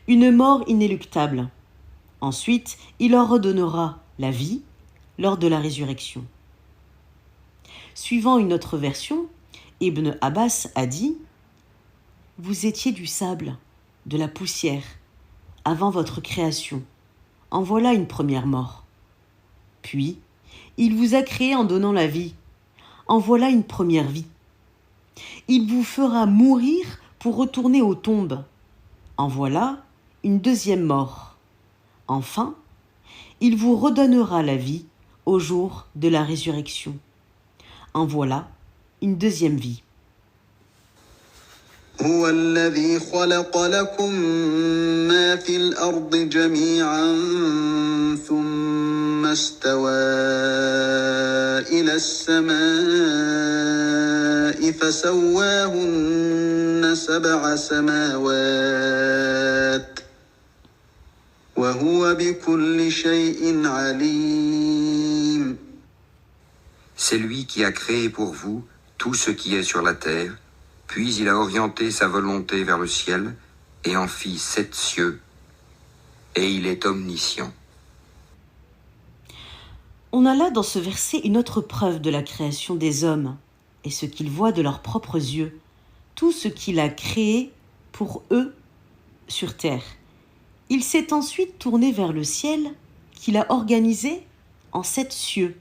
Une mort inéluctable. Ensuite, il leur redonnera la vie lors de la résurrection. » Suivant une autre version, Ibn Abbas a dit « Vous étiez du sable, de la poussière, avant votre création. En voilà une première mort. Puis, il vous a créé en donnant la vie. En voilà une première vie. Il vous fera mourir pour retourner aux tombes. En voilà une deuxième mort. Enfin, il vous redonnera la vie au jour de la résurrection. En voilà une deuxième vie. هو الذي خلق لكم ما في الأرض جميعا ثم استوى إلى السماء فسواهن سبع سماوات وهو بكل شيء عليم. C'est lui qui a créé pour vous tout ce qui est sur la terre, puis il a orienté sa volonté vers le ciel et en fit 7 cieux, et il est omniscient. On a là dans ce verset une autre preuve de la création des hommes et ce qu'ils voient de leurs propres yeux, tout ce qu'il a créé pour eux sur terre. Il s'est ensuite tourné vers le ciel qu'il a organisé en 7 cieux,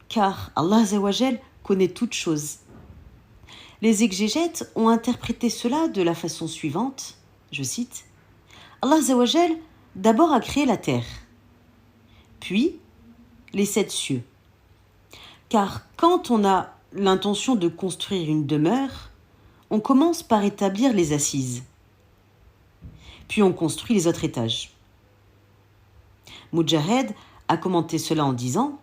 car Allah Azzawajal connaît toutes choses. Les exégètes ont interprété cela de la façon suivante, je cite, Allah Azzawajal d'abord a créé la terre, puis les 7 cieux. Car quand on a l'intention de construire une demeure, on commence par établir les assises, puis on construit les autres étages. Mujahed a commenté cela en disant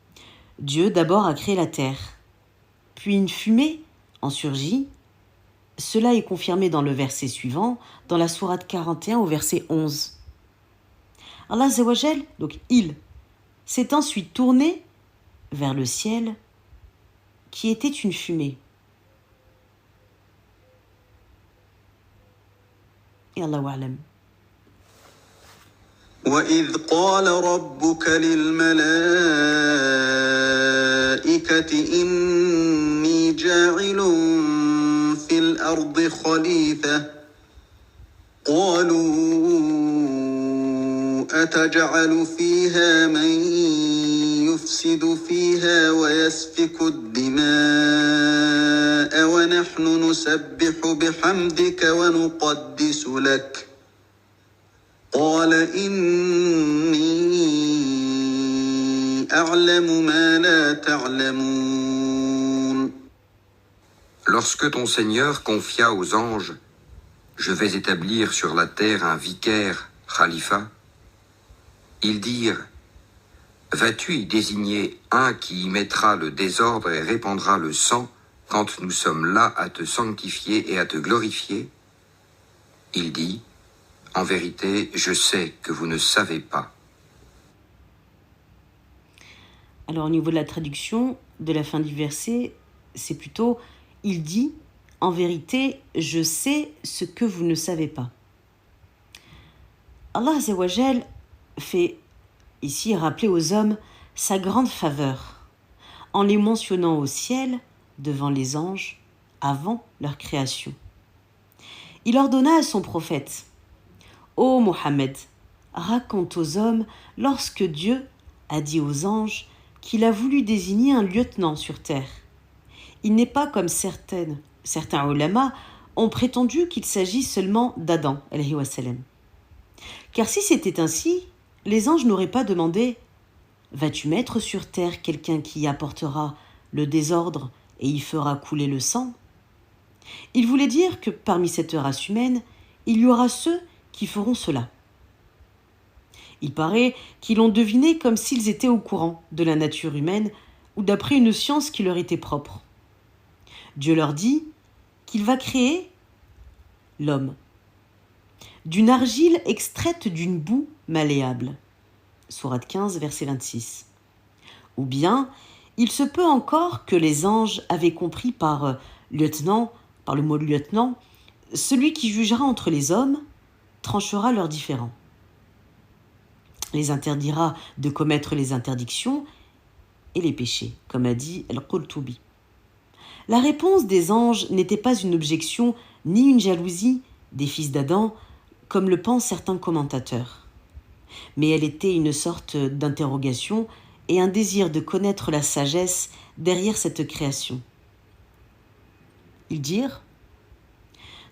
« Dieu d'abord a créé la terre, puis une fumée en surgit. Cela est confirmé dans le verset suivant, dans la sourate 41 au verset 11. Allah Azzawajal, donc il, s'est ensuite tourné vers le ciel qui était une fumée. Et Allahu A'lam. وإذ قال ربك للملائكة إني جاعل في الأرض خليفة قالوا أتجعل فيها من يفسد فيها ويسفك الدماء ونحن نسبح بحمدك ونقدس لك قال إني أعلم ما لا تعلمون. Lorsque ton Seigneur confia aux anges « Je vais établir sur la terre un vicaire, khalifa », ils dirent « Vas-tu y désigner un qui y mettra le désordre et répandra le sang quand nous sommes là à te sanctifier et à te glorifier ?» Il dit « En vérité, je sais que vous ne savez pas. » Alors au niveau de la traduction de la fin du verset, c'est plutôt « Il dit, en vérité, je sais ce que vous ne savez pas. » Allah Azzawajal fait ici rappeler aux hommes sa grande faveur en les mentionnant au ciel devant les anges avant leur création. Il ordonna à son prophète « Ô Mohammed, raconte aux hommes lorsque Dieu a dit aux anges qu'il a voulu désigner un lieutenant sur terre. Il n'est pas comme certains ulama ont prétendu qu'il s'agit seulement d'Adam, alayhi wa sallam. Car si c'était ainsi, les anges n'auraient pas demandé « Vas-tu mettre sur terre quelqu'un qui y apportera le désordre et y fera couler le sang ?» Il voulait dire que parmi cette race humaine, il y aura ceux qui feront cela. Il paraît qu'ils l'ont deviné comme s'ils étaient au courant de la nature humaine ou d'après une science qui leur était propre. Dieu leur dit qu'il va créer l'homme d'une argile extraite d'une boue malléable. Sourate 15, verset 26. Ou bien, il se peut encore que les anges avaient compris par lieutenant, par le mot lieutenant, celui qui jugera entre les hommes tranchera leurs différends, les interdira de commettre les interdictions et les péchés, comme a dit Al-Qurtubi. La réponse des anges n'était pas une objection ni une jalousie des fils d'Adam comme le pensent certains commentateurs. Mais elle était une sorte d'interrogation et un désir de connaître la sagesse derrière cette création. Ils dirent :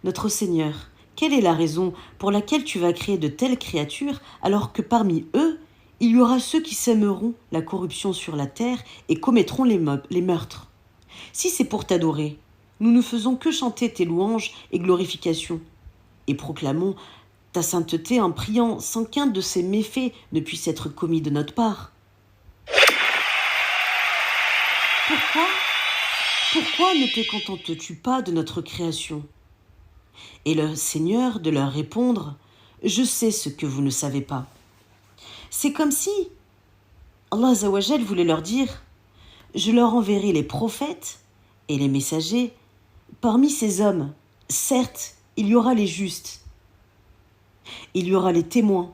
Notre Seigneur, quelle est la raison pour laquelle tu vas créer de telles créatures alors que parmi eux, il y aura ceux qui sèmeront la corruption sur la terre et commettront les meurtres ? Si c'est pour t'adorer, nous ne faisons que chanter tes louanges et glorifications et proclamons ta sainteté en priant sans qu'un de ces méfaits ne puisse être commis de notre part. Pourquoi ne te contentes-tu pas de notre création ? Et le Seigneur de leur répondre : Je sais ce que vous ne savez pas. C'est comme si Allah Azza wa Jal voulait leur dire : Je leur enverrai les prophètes et les messagers. Parmi ces hommes, certes, il y aura les justes, il y aura les témoins,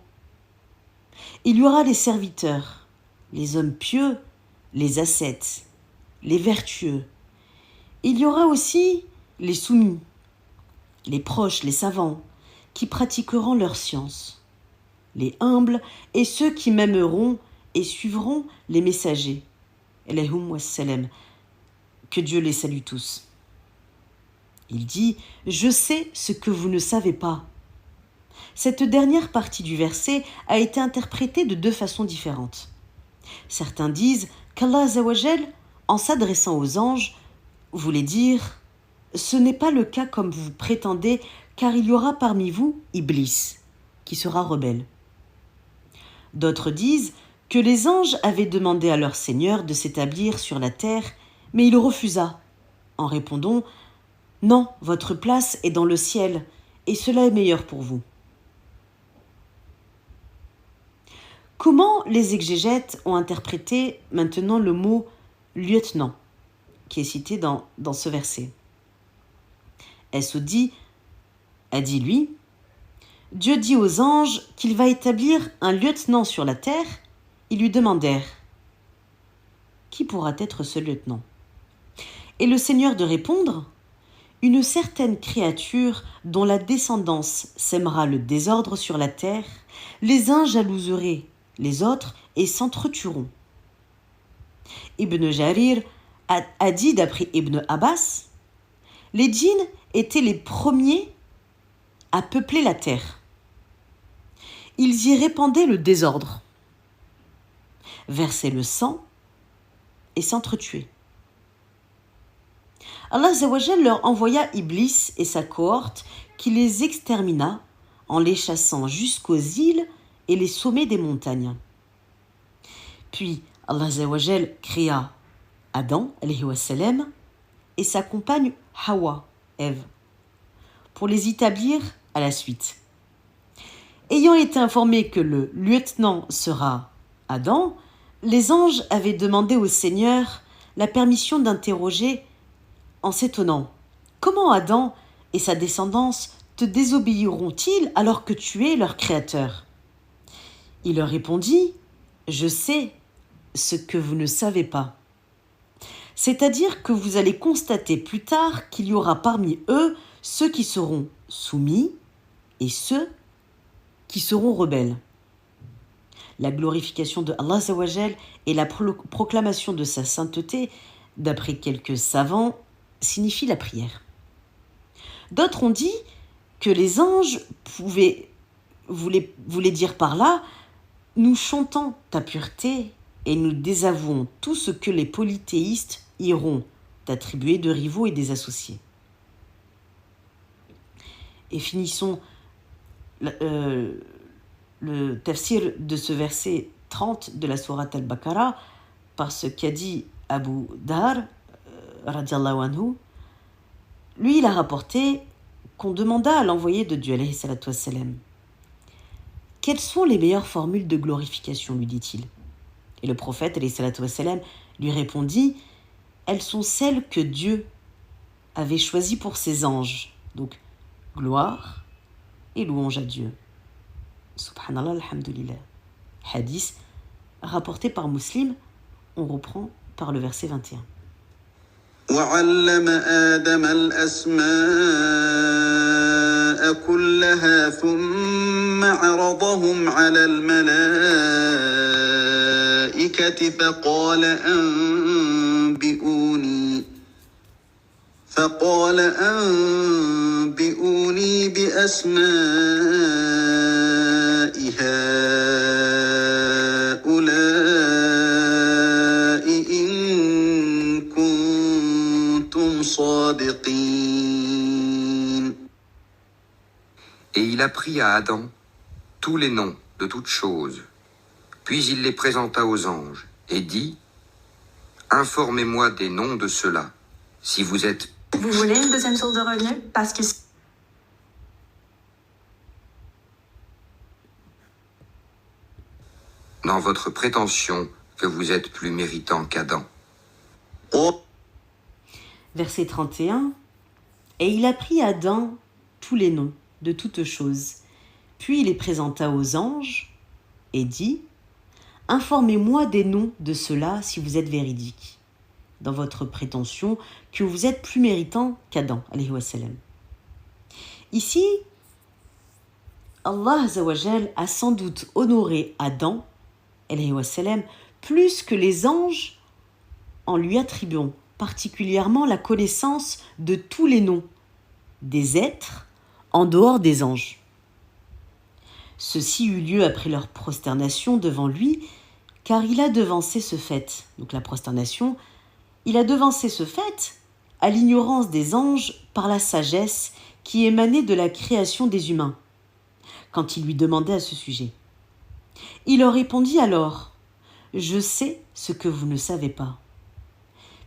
il y aura les serviteurs, les hommes pieux, les ascètes, les vertueux. Il y aura aussi les soumis, les proches, les savants, qui pratiqueront leur science, les humbles et ceux qui m'aimeront et suivront les messagers. Alayhum wassalam. Que Dieu les salue tous. Il dit : Je sais ce que vous ne savez pas. Cette dernière partie du verset a été interprétée de deux façons différentes. Certains disent qu'Allah Azza wa Jal, en s'adressant aux anges, voulait dire : Ce n'est pas le cas comme vous prétendez, car il y aura parmi vous Iblis, qui sera rebelle. D'autres disent que les anges avaient demandé à leur Seigneur de s'établir sur la terre, mais il refusa, en répondant : Non, votre place est dans le ciel, et cela est meilleur pour vous. Comment les exégètes ont interprété maintenant le mot lieutenant, qui est cité dans ce verset ? Essoudi a dit, lui, Dieu dit aux anges qu'il va établir un lieutenant sur la terre. Ils lui demandèrent : Qui pourra être ce lieutenant ? Et le Seigneur de répondre : Une certaine créature dont la descendance sèmera le désordre sur la terre, les uns jalouseraient les autres et s'entretueront. Ibn Jarir a dit, d'après Ibn Abbas, les djinns étaient les premiers à peupler la terre. Ils y répandaient le désordre, versaient le sang et s'entretuaient. Allah Azza wa Jal leur envoya Iblis et sa cohorte qui les extermina en les chassant jusqu'aux îles et les sommets des montagnes. Puis Allah Azza wa Jal créa Adam alayhi wa salam et sa compagne Hawa, Ève, pour les établir à la suite. Ayant été informés que le lieutenant sera Adam, les anges avaient demandé au Seigneur la permission d'interroger en s'étonnant : Comment Adam et sa descendance te désobéiront-ils alors que tu es leur créateur ? Il leur répondit : Je sais ce que vous ne savez pas. C'est-à-dire que vous allez constater plus tard qu'il y aura parmi eux ceux qui seront soumis et ceux qui seront rebelles. La glorification de Allah Azza wa Jal et la proclamation de sa sainteté, d'après quelques savants, signifie la prière. D'autres ont dit que les anges voulaient dire par là : Nous chantons ta pureté et nous désavouons tout ce que les polythéistes iront t'attribuer de rivaux et des associés. Et finissons le tafsir de ce verset 30 de la sourate Al-Baqarah par ce qu'a dit Abu Dar, radiallahu anhu. Lui, il a rapporté qu'on demanda à l'envoyé de Dieu, alayhi salatu wassalam, quelles sont les meilleures formules de glorification, lui dit-il. Et le prophète, alayhi salatu wassalam, lui répondit : elles sont celles que Dieu avait choisies pour ses anges. Donc, gloire et louange à Dieu. Subhanallah, alhamdulillah. Hadith rapporté par Muslim, on reprend par le verset 21. وعلم آدم الأسماء الأسماء كلها ثم عرضهم على الملائكة فقال أنبئوني بأسماء هؤلاء إن كنتم صادقين. Et il apprit à Adam tous les noms de toutes choses. Puis il les présenta aux anges et dit « Informez-moi des noms de ceux-là, si vous êtes... » Vous voulez une deuxième source de revenus? Parce que dans votre prétention que vous êtes plus méritant qu'Adam. Verset 31. Et il apprit à Adam tous les noms de toutes choses. Puis il les présenta aux anges et dit « Informez-moi des noms de ceux-là si vous êtes véridiques, dans votre prétention que vous êtes plus méritant qu'Adam. » alayhi wa sallam. Ici, Allah Azzawajal a sans doute honoré Adam alayhi wa sallam, plus que les anges en lui attribuant particulièrement la connaissance de tous les noms des êtres en dehors des anges. Ceci eut lieu après leur prosternation devant lui, car il a devancé ce fait. Donc la prosternation, il a devancé ce fait à l'ignorance des anges par la sagesse qui émanait de la création des humains, quand il lui demandait à ce sujet. Il leur répondit alors « Je sais ce que vous ne savez pas ».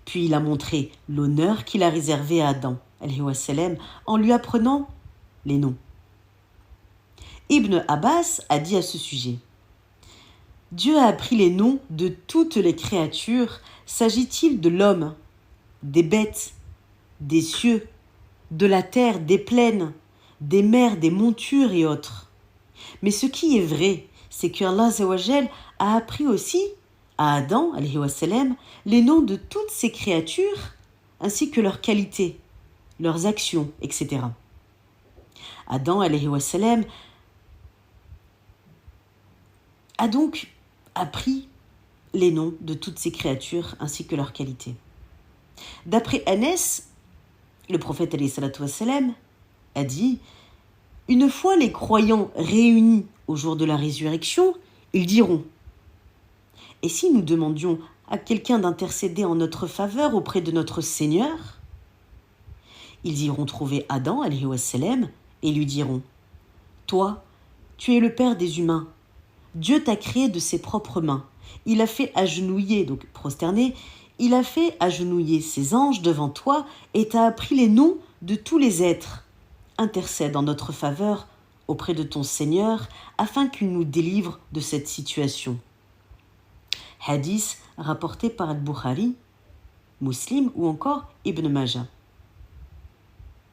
Puis il a montré l'honneur qu'il a réservé à Adam alayhi wa sallam, en lui apprenant les noms. Ibn Abbas a dit à ce sujet « Dieu a appris les noms de toutes les créatures, s'agit-il de l'homme, des bêtes, des cieux, de la terre, des plaines, des mers, des montures et autres. Mais ce qui est vrai, c'est que Allah Azzawajal a appris aussi à Adam alayhi wa sallam, les noms de toutes ces créatures, ainsi que leurs qualités, leurs actions, etc. Adam alayhi wa sallam a donc appris les noms de toutes ces créatures, ainsi que leurs qualités. D'après Anas, le prophète alayhi salatu wa sallam a dit « Une fois les croyants réunis au jour de la résurrection, ils diront « Et si nous demandions à quelqu'un d'intercéder en notre faveur auprès de notre Seigneur ?» Ils iront trouver Adam alayhi wa sallam et lui diront « Toi, tu es le père des humains. Dieu t'a créé de ses propres mains. Il a fait agenouiller, donc prosterner, il a fait agenouiller ses anges devant toi et t'a appris les noms de tous les êtres. Intercède en notre faveur auprès de ton Seigneur afin qu'il nous délivre de cette situation. » Hadith rapporté par Al-Bukhari, Muslim ou encore Ibn Majah.